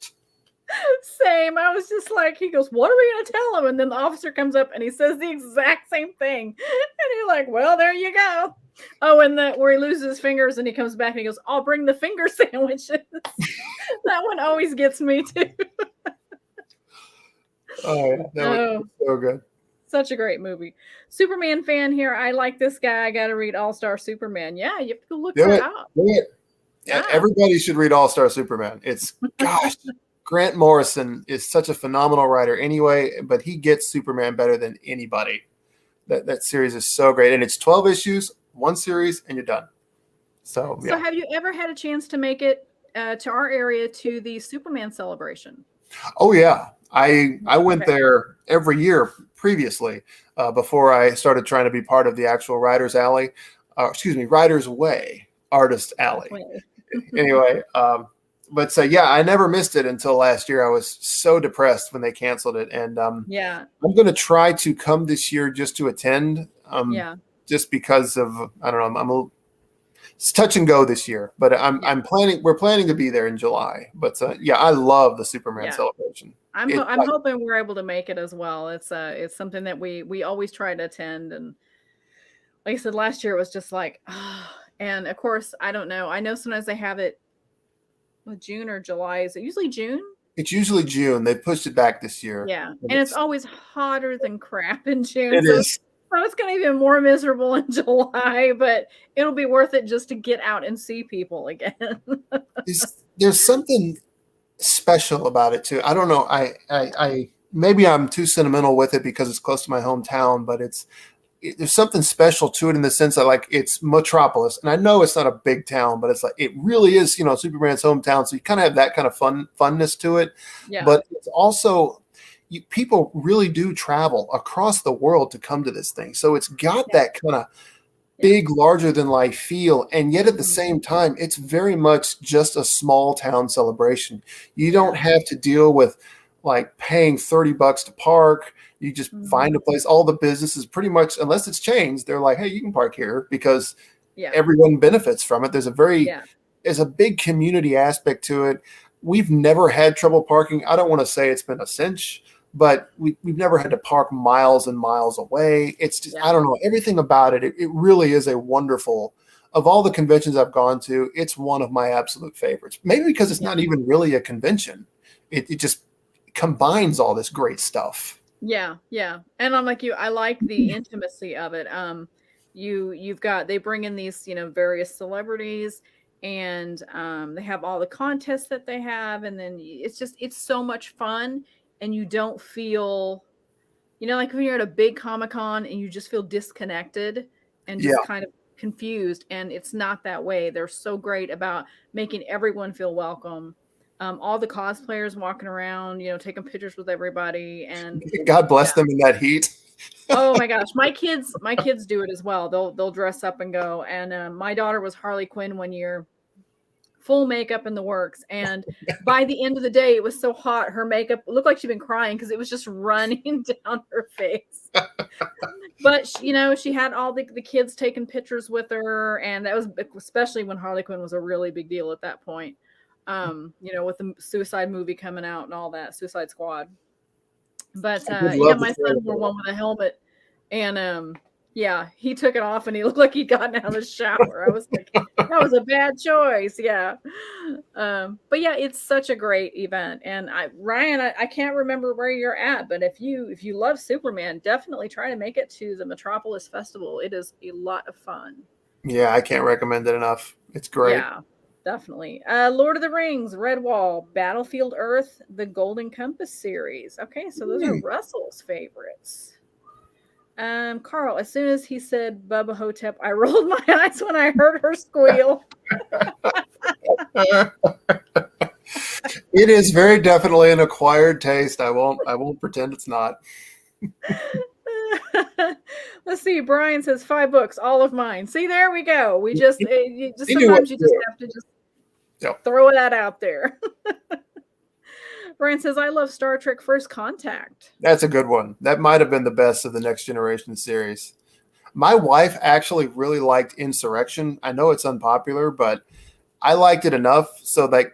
Same. I was just like, he goes, what are we going to tell him? And then the officer comes up and he says the exact same thing. And you're like, well, there you go. Oh, and where he loses his fingers and he comes back and he goes, I'll bring the finger sandwiches. That one always gets me too. Oh, yeah. That was so good. Such a great movie. Superman fan here. I like this guy. I got to read All-Star Superman. Yeah, you have to go look that up. Do it. Yeah. Everybody should read All-Star Superman. Grant Morrison is such a phenomenal writer anyway, but he gets Superman better than anybody. That series is so great. And it's 12 issues, one series, and you're done. So have you ever had a chance to make it to our area to the Superman celebration? Oh, yeah. I went there every year previously before I started trying to be part of the actual Writers Way Artist Alley. Anyway, yeah, I never missed it until last year. I was so depressed when they canceled it, and Yeah. I'm going to try to come this year just to attend. Yeah. Just because of I don't know, it's touch and go this year, but I'm planning. We're planning to be there in July. But yeah, I love the Superman celebration. I'm hoping we're able to make it as well. It's something that we always try to attend, and like I said, last year it was just like, and of course I don't know. I know sometimes they have it June or July. Is it usually June? It's usually June. They pushed it back this year. Yeah, and it's always hotter than crap in June. It is. So it's going to be more miserable in July, but it'll be worth it just to get out and see people again. There's something special about it too. I don't know. I maybe I'm too sentimental with it because it's close to my hometown, but there's something special to it in the sense that like it's Metropolis, and I know it's not a big town, but it's like it really is, Superman's hometown. So you kind of have that kind of funness to it. Yeah. But it's also people really do travel across the world to come to this thing. So it's got that kind of big, larger than life feel. And yet at the same time, it's very much just a small town celebration. You don't have to deal with like paying $30 to park. You just find a place. All the businesses pretty much, unless it's changed, they're like, hey, you can park here because everyone benefits from it. There's there's a big community aspect to it. We've never had trouble parking. I don't want to say it's been a cinch, but we've never had to park miles and miles away. It's just, I don't know, everything about it. It really is a wonderful, of all the conventions I've gone to, it's one of my absolute favorites. Maybe because it's not even really a convention. It just combines all this great stuff. Yeah. Yeah. And I'm like you, I like the intimacy of it. They bring in these, various celebrities, and they have all the contests that they have. And then it's so much fun. And you don't feel, like when you're at a big Comic-Con and you just feel disconnected and just kind of confused. And it's not that way. They're so great about making everyone feel welcome. All the cosplayers walking around, taking pictures with everybody, and God bless them in that heat. Oh my gosh, my kids do it as well. They'll dress up and go. And my daughter was Harley Quinn one year, full makeup in the works. And by the end of the day, it was so hot, her makeup looked like she'd been crying because it was just running down her face. But she had all the kids taking pictures with her, and that was especially when Harley Quinn was a really big deal at that point. With the Suicide movie coming out and all that, Suicide Squad. But my son wore one with a helmet, and he took it off and he looked like he'd gotten out of the shower. I was like, that was a bad choice. Yeah. But yeah, it's such a great event. And Ryan, I can't remember where you're at, but if you love Superman, definitely try to make it to the Metropolis Festival. It is a lot of fun. Yeah, I can't recommend it enough. It's great. Yeah, definitely. Lord of the Rings, Redwall, Battlefield Earth, the Golden Compass series. Okay, so those are Russell's favorites. Carl, as soon as he said Bubba Hotep, I rolled my eyes when I heard her squeal. It is very definitely an acquired taste. I won't pretend it's not. Let's see. Brian says 5 books, all of mine. See, there we go. We just sometimes you just have to just throw that out there. Brian says, I love Star Trek First Contact. That's a good one. That might have been the best of the Next Generation series. My wife actually really liked Insurrection. I know it's unpopular, but I liked it enough so that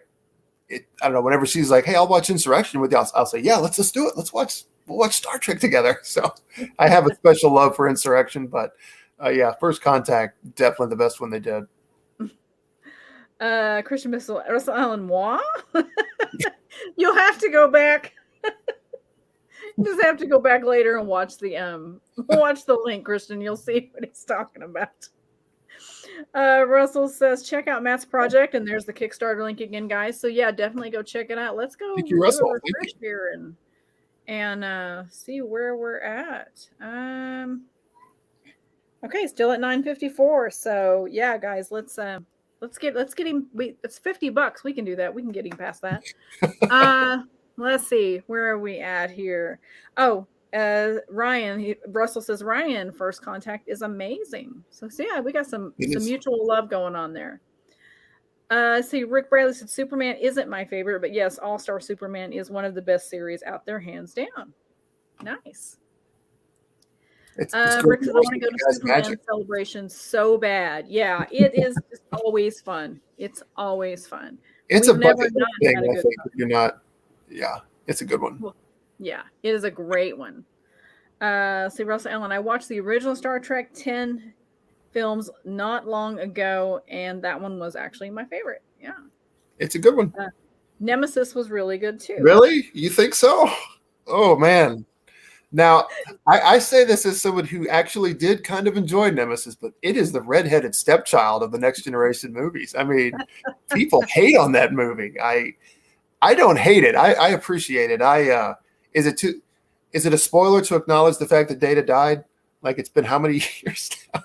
I don't know, whenever she's like, hey, I'll watch Insurrection with you, I'll say, yeah, let's just do it. We'll watch Star Trek together. So I have a special love for Insurrection, but First Contact, definitely the best one they did. Christian Missile, Alan Moi? You'll have to go back. Just have to go back later and watch the link, Christian. You'll see what he's talking about. Russell says, check out Matt's project, and there's the Kickstarter link again, guys. So yeah, definitely go check it out. Let's go Thank you, Russell. refresh here and see where we're at. Okay, still at 9:54. So yeah, guys, let's get him. It's $50. We can do that. We can get him past that. Let's see. Where are we at here? Oh, Ryan. Russell says Ryan First Contact is amazing. So yeah, we got some mutual love going on there. See, Rick Bradley said Superman isn't my favorite, but yes, All-Star Superman is one of the best series out there, hands down. Nice. It's Rick says, I want to go to Guys, Superman magic. Celebration so bad. Yeah, it is just always fun. It's always fun. It's We've a never bucket not thing, had a I good think, time. if you're not. Yeah, it's a good one. Well, yeah, it is a great one. See, Russell Allen, I watched the original Star Trek 10 films not long ago, and that one was actually my favorite. Yeah. It's a good one. Nemesis was really good too. Really? You think so? Oh, man. Now, I say this as someone who actually did kind of enjoy Nemesis, but it is the redheaded stepchild of the Next Generation movies. I mean, people hate on that movie. I don't hate it. I appreciate it. Is it a spoiler to acknowledge the fact that Data died? Like, it's been how many years now?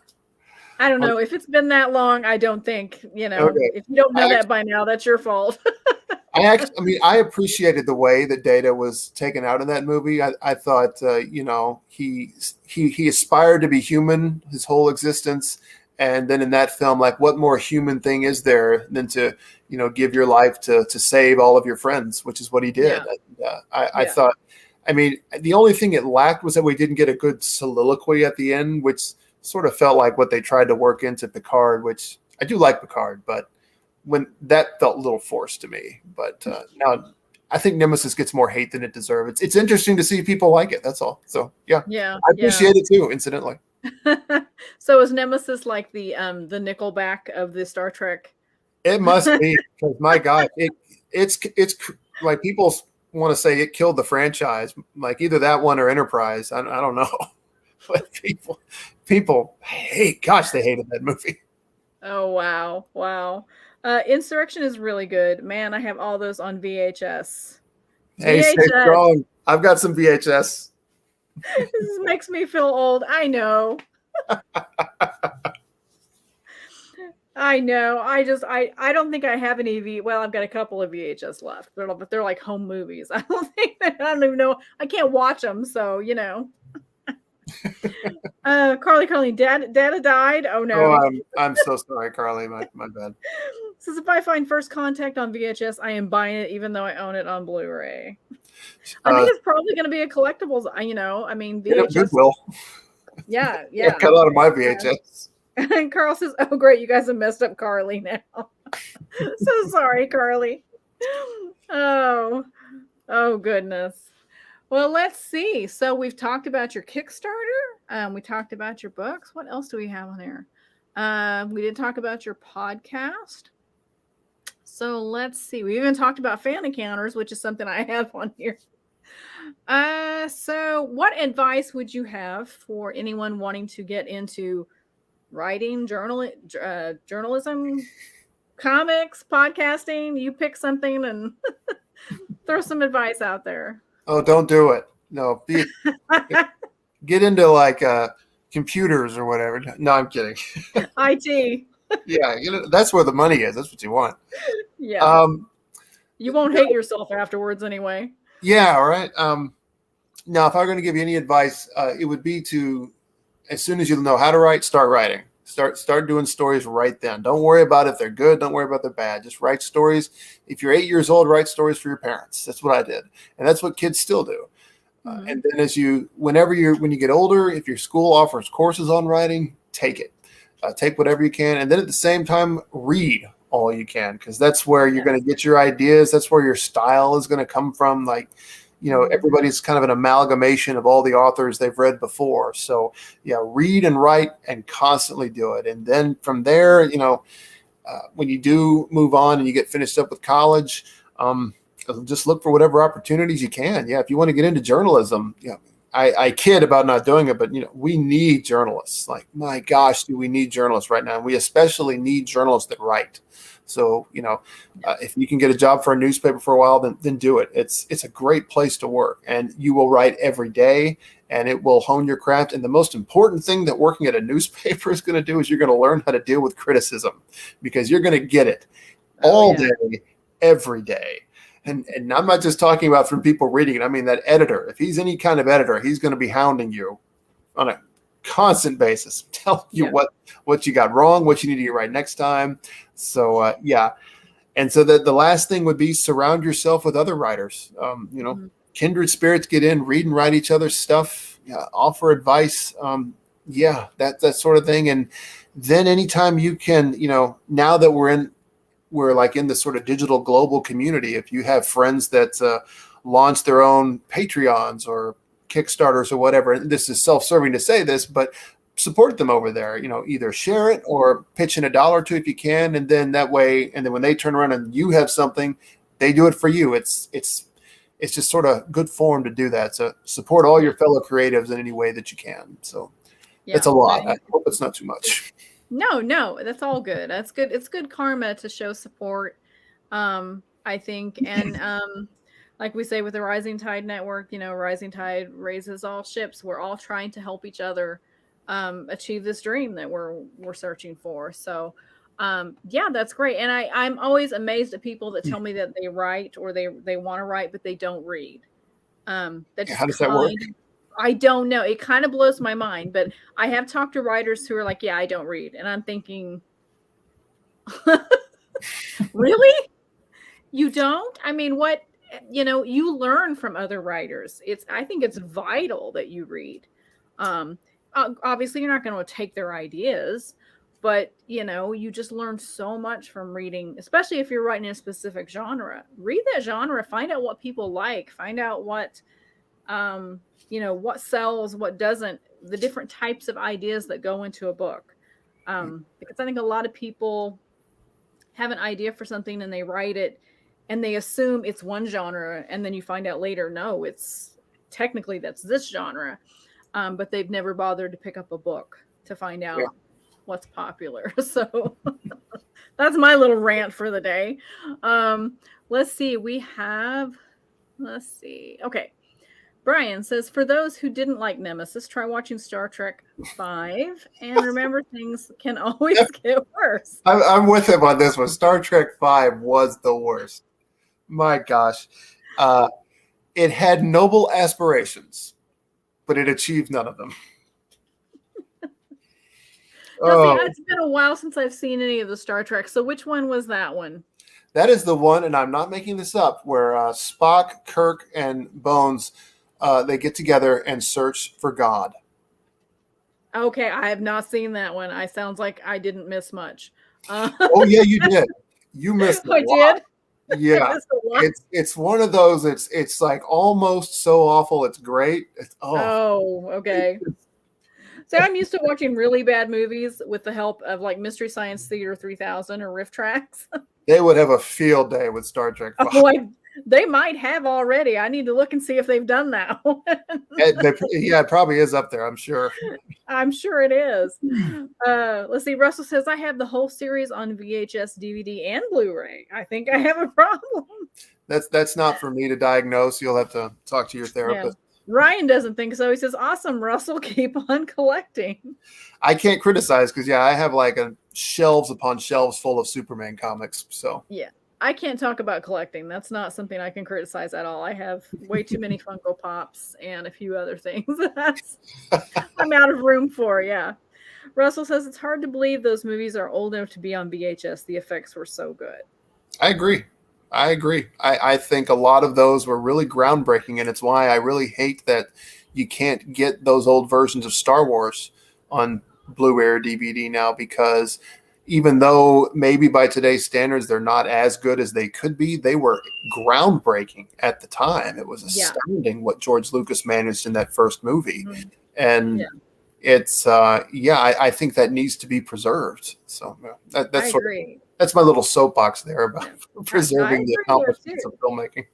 I don't know. If it's been that long, I don't think, Okay. If you don't know that by now, that's your fault. I appreciated the way that Data was taken out in that movie. I thought, he aspired to be human his whole existence. And then in that film, like, what more human thing is there than to, give your life to save all of your friends, which is what he did. Yeah. I thought, the only thing it lacked was that we didn't get a good soliloquy at the end, which sort of felt like what they tried to work into Picard, which I do like Picard, but when that felt a little forced to me. But now I think Nemesis gets more hate than it deserves. It's interesting to see people like it. That's all. So yeah, I appreciate it too, incidentally. So is Nemesis like the Nickelback of the Star Trek? It must be, because my God, it's like people want to say it killed the franchise, like either that one or Enterprise. I don't know, but people hate. Gosh, they hated that movie. Oh wow. Insurrection is really good. Man, I have all those on VHS. Hey, stay strong. I've got some VHS. This makes me feel old. I know. I know. I don't think I have any well, I've got a couple of VHS left, but they're like home movies. I don't even know. I can't watch them, so Carly, Data died. Oh no. Oh, I'm so sorry, Carly. My bad. Says if I find First Contact on VHS, I am buying it, even though I own it on Blu-ray. I think it's probably going to be a collectibles. VHS. Goodwill. Yeah. Cut out of my VHS. And Carl says, "Oh, great, you guys have messed up Carly now." So sorry, Carly. Oh, goodness. Well, let's see. So we've talked about your Kickstarter. We talked about your books. What else do we have on there? We did talk about your podcast. So let's see. We even talked about fan encounters, which is something I have on here. So what advice would you have for anyone wanting to get into writing, journalism, comics, podcasting? You pick something and throw some advice out there. Oh, don't do it. No, get into like computers or whatever. No, I'm kidding. IT. Yeah, that's where the money is. That's what you want. Yeah. You won't hate yourself afterwards anyway. Yeah, all right. Now, if I were going to give you any advice, it would be to, as soon as you know how to write, start writing. Start doing stories right then. Don't worry about if they're good. Don't worry about if they're bad. Just write stories. If you're 8 years old, write stories for your parents. That's what I did, and that's what kids still do. And then when you get older, if your school offers courses on writing, take it. Take whatever you can, and then at the same time, read all you can, because that's where you're going to get your ideas. That's where your style is going to come from. Like, everybody's kind of an amalgamation of all the authors they've read before. So yeah, read and write and constantly do it. And then from there, when you do move on and you get finished up with college, just look for whatever opportunities you can. Yeah. If you want to get into journalism, I kid about not doing it, but we need journalists. Like, my gosh, do we need journalists right now? And we especially need journalists that write. So, if you can get a job for a newspaper for a while, then do it. It's a great place to work, and you will write every day, and it will hone your craft. And the most important thing that working at a newspaper is going to do is you're going to learn how to deal with criticism, because you're going to get it all day, every day. And I'm not just talking about from people reading it. I mean, that editor, if he's any kind of editor, he's going to be hounding you on a constant basis, telling you what you got wrong, what you need to get right next time. So, And so the last thing would be surround yourself with other writers. Kindred spirits, get in, read and write each other's stuff, offer advice. That sort of thing. And then anytime you can, now that we're like in this sort of digital global community, if you have friends that launch their own Patreons or Kickstarters or whatever, and this is self-serving to say this, but support them over there, either share it or pitch in $1 or $2 if you can. And then that way, and then when they turn around and you have something, they do it for you. It's just sort of good form to do that. So support all your fellow creatives in any way that you can. So it's a lot. I hope it's not too much. No, that's all good. That's good. It's good karma to show support. I think. And, like we say with the Rising Tide Network, Rising Tide raises all ships. We're all trying to help each other achieve this dream that we're searching for. So that's great. And I'm always amazed at people that tell me that they write or they want to write, but they don't read. How does that work? I don't know. It kind of blows my mind, but I have talked to writers who are like, I don't read. And I'm thinking, really? You don't? I mean, what, you learn from other writers. I think it's vital that you read. Obviously you're not going to take their ideas, but you just learn so much from reading, especially if you're writing in a specific genre. Read that genre, find out what people like, find out what, what sells, what doesn't, the different types of ideas that go into a book. Because I think a lot of people have an idea for something and they write it and they assume it's one genre. And then you find out later, no, it's technically that's this genre. But they've never bothered to pick up a book to find out what's popular. So that's my little rant for the day. Let's see. Okay. Brian says, for those who didn't like Nemesis, try watching Star Trek 5 and remember things can always get worse. I'm with him on this one. Star Trek 5 was the worst. My gosh. It had noble aspirations, but it achieved none of them. It's been a while since I've seen any of the Star Trek. So which one was that one? That is the one, and I'm not making this up, where Spock, Kirk, and Bones, they get together and search for God. Okay, I have not seen that one. Sounds like I didn't miss much. Oh yeah, you did. You missed. I did. Yeah, it's one of those. It's like almost so awful it's great. Okay. So I'm used to watching really bad movies with the help of like Mystery Science Theater 3000 or Riff Tracks. They would have a field day with Star Trek 5. They might have already. I need to look and see if they've done that one. It probably is up there, I'm sure. I'm sure it is. Let's see. Russell says, I have the whole series on VHS, DVD, and Blu-ray. I think I have a problem. That's not for me to diagnose. You'll have to talk to your therapist. Yeah. Ryan doesn't think so. He says, awesome, Russell, keep on collecting. I can't criticize because, I have like shelves upon shelves full of Superman comics. So yeah, I can't talk about collecting. That's not something I can criticize at all. I have way too many Funko Pops and a few other things. I'm out of room for, yeah. Russell says, it's hard to believe those movies are old enough to be on VHS. The effects were so good. I agree. I think a lot of those were really groundbreaking, and it's why I really hate that you can't get those old versions of Star Wars on Blu-ray or DVD now, because even though maybe by today's standards they're not as good as they could be, they were groundbreaking at the time. It was astounding what George Lucas managed in that first movie. Mm-hmm. And it's I think that needs to be I agree. That's my little soapbox there about preserving the accomplishments of filmmaking.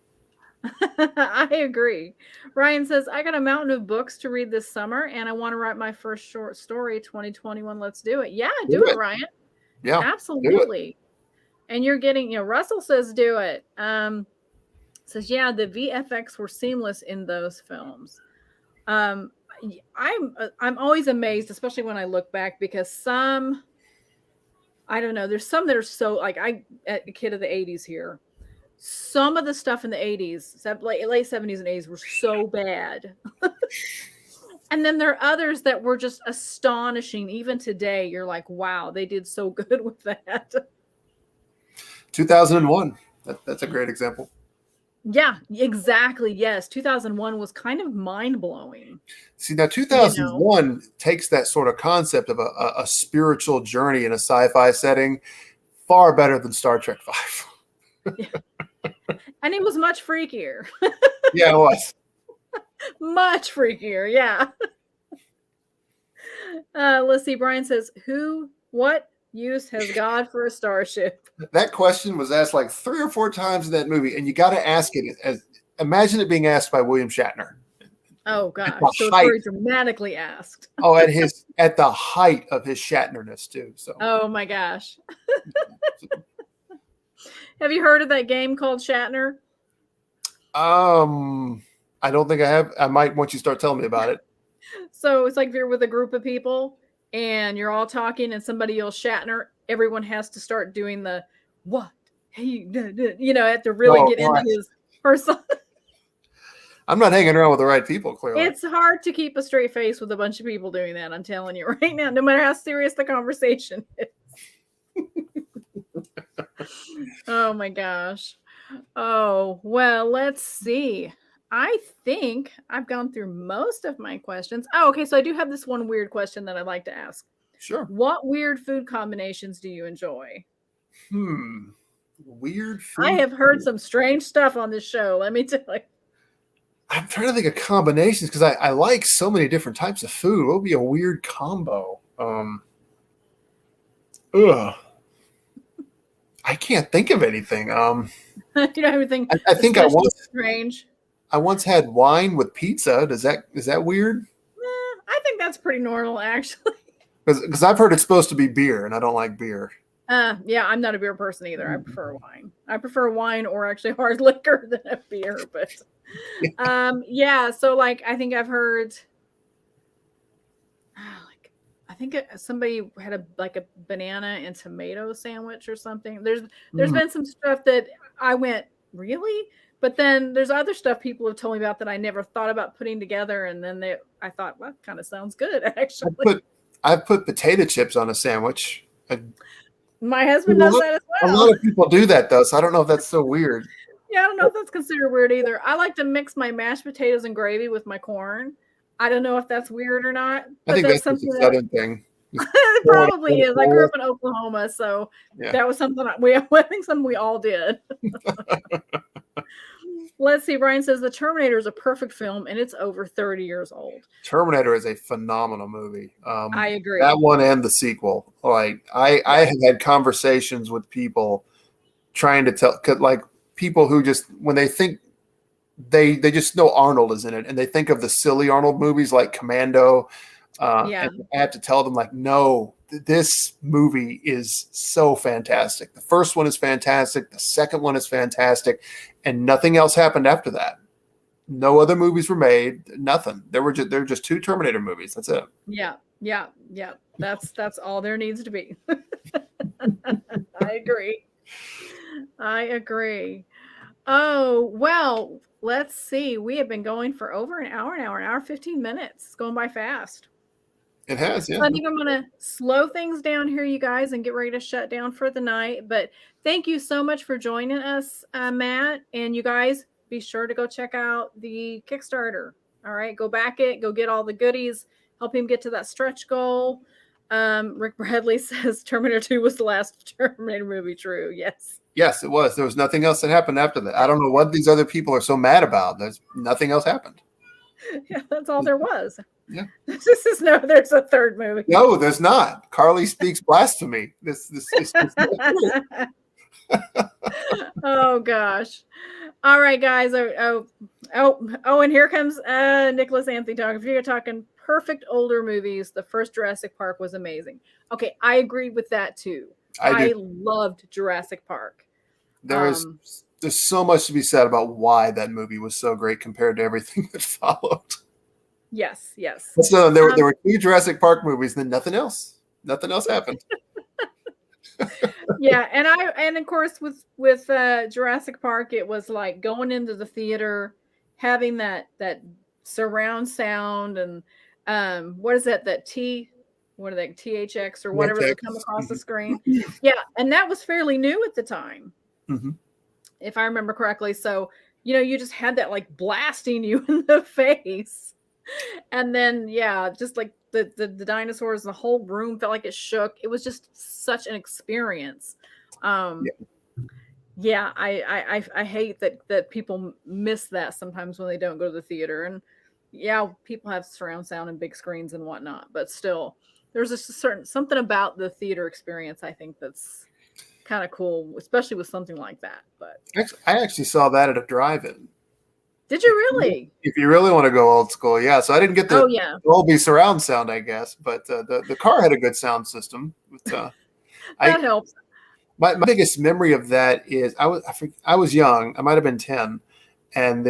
I agree. Ryan says, I got a mountain of books to read this summer and I want to write my first short story 2021. Let's do it. Yeah, do it, Ryan. Yeah, absolutely. And you're getting, Russell says do it. Says, yeah, the VFX were seamless in those films. I'm always amazed, especially when I look back, because I don't know, there's some that are so, like, a kid of the 80s here. Some of the stuff in the 80s, late 70s and 80s were so bad. And then there are others that were just astonishing. Even today, you're like, wow, they did so good with that. 2001. That's a great example. Yeah, exactly. Yes. 2001 was kind of mind-blowing. See, now 2001 takes that sort of concept of a spiritual journey in a sci-fi setting far better than Star Trek V. Yeah. And it was much freakier. Yeah, it was. Much freakier, yeah. Let's see. Brian says, what use has God for a starship? That question was asked like 3 or 4 times in that movie, and you got to ask it as imagine it being asked by William Shatner. Oh gosh, so it's very dramatically asked. Oh, at the height of his Shatnerness too. So. Oh my gosh. Have you heard of that game called Shatner? I don't think I have. I might once you start telling me about it. So it's like if you're with a group of people and you're all talking and somebody yells Shatner, everyone has to start doing the what? Hey, have to really get into his persona. I'm not hanging around with the right people, clearly. It's hard to keep a straight face with a bunch of people doing that. I'm telling you right now, no matter how serious the conversation is. Oh my gosh. Oh, well, let's see. I think I've gone through most of my questions. Oh, okay. So I do have this one weird question that I'd like to ask. Sure. What weird food combinations do you enjoy? Weird food. I have heard some strange stuff on this show. Let me tell you. I'm trying to think of combinations because I like so many different types of food. What would be a weird combo? I can't think of anything. You don't have anything. I think I once strange. I once had wine with pizza. Is that weird? I think that's pretty normal, actually. Because I've heard it's supposed to be beer, and I don't like beer. Yeah, I'm not a beer person either. I prefer wine. I prefer wine or actually hard liquor than a beer. But yeah. So like, I think I've heard. I think somebody had a banana and tomato sandwich or something. There's been some stuff that I went, really? But then there's other stuff people have told me about that I never thought about putting together. And then I thought, well, kind of sounds good, actually. I've put potato chips on a sandwich. My husband does that as well. A lot of people do that, though, so I don't know if that's so weird. Yeah, I don't know if that's considered weird either. I like to mix my mashed potatoes and gravy with my corn. I don't know if that's weird or not. I think that's something a Southern thing. It probably is. I grew up in Oklahoma, so that was something I think something we all did. Let's see. Brian says the Terminator is a perfect film, and it's over 30 years old. Terminator is a phenomenal movie. I agree. That one and the sequel. Like I have had conversations with people trying to tell, like people who just when they think they just know Arnold is in it, and they think of the silly Arnold movies like Commando. And I have to tell them, like, no, this movie is so fantastic. The first one is fantastic. The second one is fantastic. And nothing else happened after that. No other movies were made. Nothing. There were just 2 Terminator movies. That's it. Yeah. That's all there needs to be. I agree. Oh, well, let's see. We have been going for over an hour 15 minutes. It's going by fast. It has, yeah. So I think I'm going to slow things down here, you guys, and get ready to shut down for the night. But thank you so much for joining us, Matt. And you guys, be sure to go check out the Kickstarter. All right, go back it. Go get all the goodies. Help him get to that stretch goal. Rick Bradley says Terminator 2 was the last Terminator movie. True. Yes. Yes, it was. There was nothing else that happened after that. I don't know what these other people are so mad about. There's nothing else happened. Yeah, that's all there was. Yeah. There's a third movie. No, there's not. Carly speaks blasphemy. This Oh gosh. All right, guys. And here comes Nicholas Anthony talking. If you're talking perfect older movies, the first Jurassic Park was amazing. Okay, I agree with that too. I loved Jurassic Park. There's so much to be said about why that movie was so great compared to everything that followed. Yes. So there were 2 Jurassic Park movies, then nothing else happened. Yeah, and of course with Jurassic Park, it was like going into the theater, having that surround sound, and what is that THX or whatever that come across the screen. Yeah, and that was fairly new at the time. Mm-hmm. if I remember correctly. So, you just had that like blasting you in the face. And then, yeah, just like the dinosaurs, the whole room felt like it shook. It was just such an experience. Yeah, I hate that people miss that sometimes when they don't go to the theater. And yeah, people have surround sound and big screens and whatnot, but still, there's just something about the theater experience I think that's kind of cool, especially with something like that. But I actually saw that at a drive-in. did you really? If you really want to go old school, yeah. So I didn't get the Dolby surround sound, I guess, but the car had a good sound system. But, that helps. My biggest memory of that is I was young. I might have been 10, and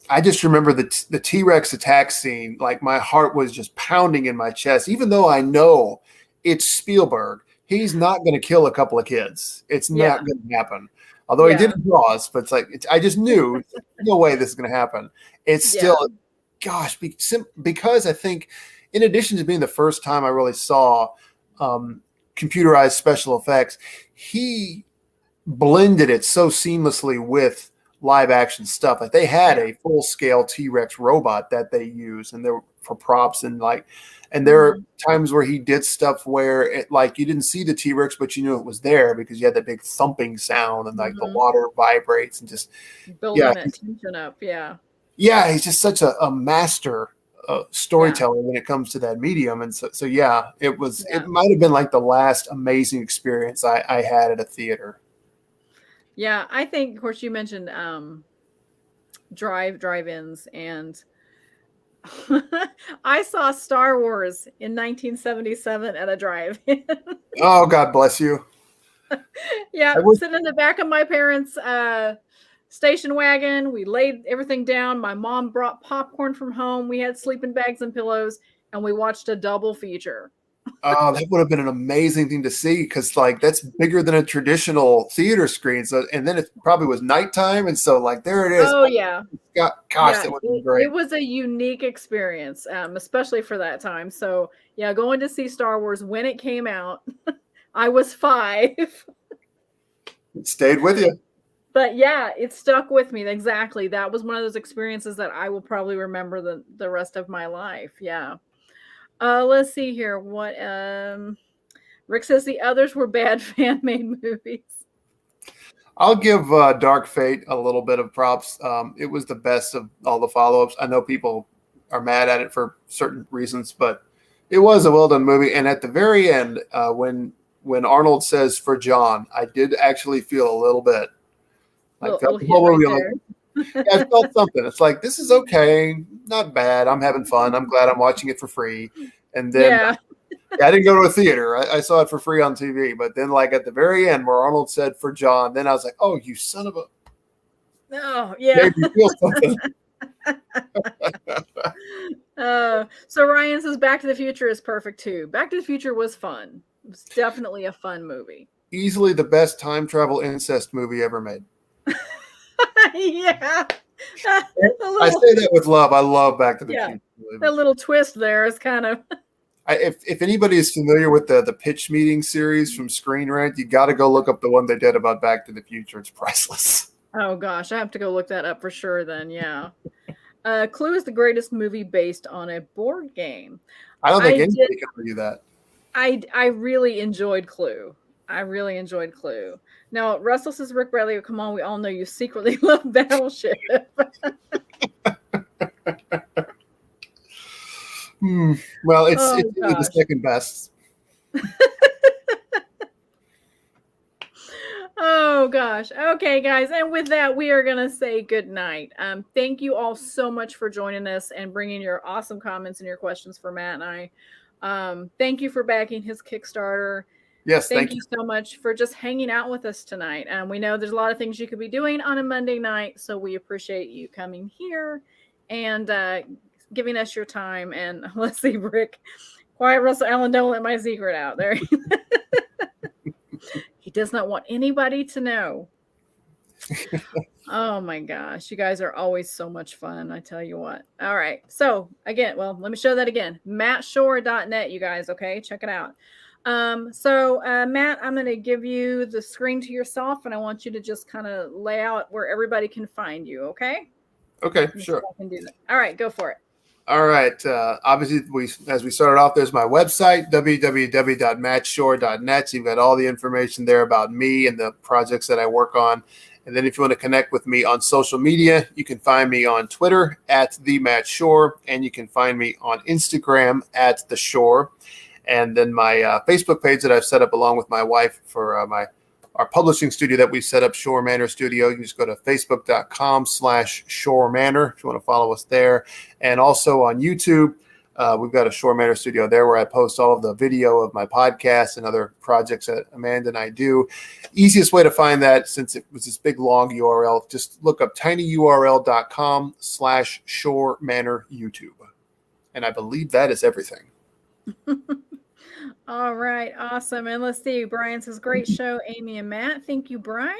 I just remember the T-Rex attack scene. Like my heart was just pounding in my chest, even though I know it's Spielberg. He's not going to kill a couple of kids. It's not going to happen. Although he did Jaws, but I just knew no way this is going to happen. It's still, gosh, because I think in addition to being the first time I really saw computerized special effects, he blended it so seamlessly with live action stuff. Like they had a full scale T-Rex robot that they used, and they were for props and there are times where he did stuff where it, like you didn't see the T-Rex, but you knew it was there because you had that big thumping sound and like the water vibrates and just building that tension up. Yeah. Yeah, he's just such a master storyteller when it comes to that medium. And so yeah, it was. It might have been like the last amazing experience I had at a theater. Yeah, I think, of course, you mentioned drive-ins, and I saw Star Wars in 1977 at a drive-in. Oh, God bless you. Yeah, sitting in the back of my parents' station wagon. We laid everything down. My mom brought popcorn from home. We had sleeping bags and pillows, and we watched a double feature. Oh, that would have been an amazing thing to see because, like, that's bigger than a traditional theater screen. So, and then it probably was nighttime, and so, like, there it is. Oh yeah, gosh, that would be great. It was a unique experience, especially for that time. So, yeah, going to see Star Wars when it came out, I was 5. It stayed with you. But yeah, it stuck with me. Exactly, that was one of those experiences that I will probably remember the rest of my life. Yeah. Let's see here. What Rick says the others were bad fan-made movies. I'll give Dark Fate a little bit of props. It was the best of all the follow-ups. I know people are mad at it for certain reasons, but it was a well-done movie. And at the very end, when Arnold says for John, I did actually feel a little bit like I felt something. It's like, this is okay, not bad. I'm having fun. I'm glad I'm watching it for free. And then I didn't go to a theater. I saw it for free on TV. But then, like at the very end, where Arnold said for John, then I was like, "Oh, you son of a!" Oh, yeah. Made me feel something. So Ryan says Back to the Future is perfect too. Back to the Future was fun. It was definitely a fun movie. Easily the best time travel incest movie ever made. Yeah. I say that with love. I love Back to the Future. That little twist there is kind of. If anybody is familiar with the pitch meeting series from Screen Rant, you got to go look up the one they did about Back to the Future. It's priceless. Oh gosh, I have to go look that up for sure. Then, yeah. Clue is the greatest movie based on a board game. I don't think anybody can argue that. I really enjoyed Clue. Now, Russell says, Rick Bradley, come on, we all know you secretly love Battleship. Well, it's the second best. Oh gosh. Okay, guys. And with that, we are going to say good night. Thank you all so much for joining us and bringing your awesome comments and your questions for Matt and I. Thank you for backing his Kickstarter. Yes, thank you so much for just hanging out with us tonight. We know there's a lot of things you could be doing on a Monday night, so we appreciate you coming here and giving us your time. And let's see, Rick, quiet Russell Allen, don't let my secret out there. He does not want anybody to know. Oh my gosh, you guys are always so much fun, I tell you what. All right, so again, well, let me show that again. MattSchorr.net, you guys, okay? Check it out. Matt, I'm going to give you the screen to yourself, and I want you to just kind of lay out where everybody can find you. Okay. Okay, Let's see sure. if I can do that. All right, go for it. All right. Obviously, as we started off, there's my website, www.mattschorr.net. So you've got all the information there about me and the projects that I work on. And then if you want to connect with me on social media, you can find me on Twitter @TheMattSchorr, and you can find me on Instagram @TheSchorr. And then my Facebook page that I've set up along with my wife for our publishing studio that we set up, Schorr Manor Studio. You can just go to facebook.com/Schorr Manor if you want to follow us there. And also on YouTube, we've got a Schorr Manor Studio there where I post all of the video of my podcast and other projects that Amanda and I do. Easiest way to find that, since it was this big long URL, just look up tinyurl.com/Schorr Manor YouTube. And I believe that is everything. All right, awesome. And let's see. Brian says, great show, Amy and Matt. Thank you, Brian.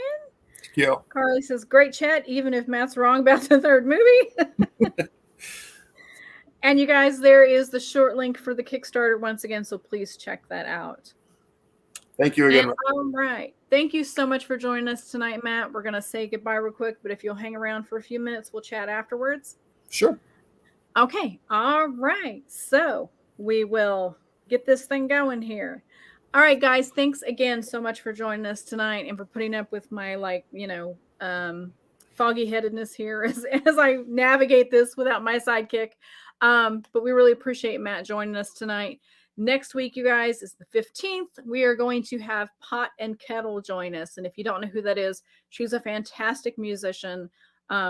Yeah. Carly says, great chat, even if Matt's wrong about the third movie. And you guys, there is the short link for the Kickstarter once again, so please check that out. Thank you again. And, all right. Thank you so much for joining us tonight, Matt. We're going to say goodbye real quick, but if you'll hang around for a few minutes, we'll chat afterwards. Sure. Okay. All right. So we will get this thing going here. All right, guys. Thanks again so much for joining us tonight and for putting up with my, foggy headedness here as I navigate this without my sidekick. But we really appreciate Matt joining us tonight. Next week, you guys, is the 15th. We are going to have Pot and Kettle join us. And if you don't know who that is, she's a fantastic musician.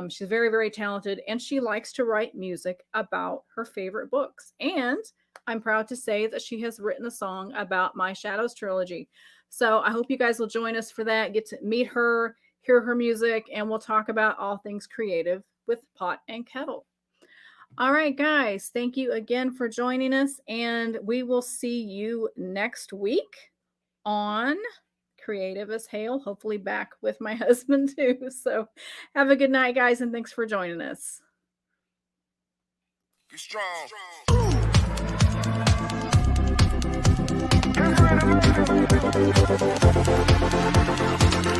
She's very, very talented, and she likes to write music about her favorite books. And I'm proud to say that she has written a song about my Shadows trilogy. So I hope you guys will join us for that, get to meet her, hear her music, and we'll talk about all things creative with Pot and Kettle. All right, guys, thank you again for joining us, and we will see you next week on Creative as Hale, hopefully back with my husband too. So have a good night, guys, and thanks for joining us. Be strong. Be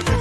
strong.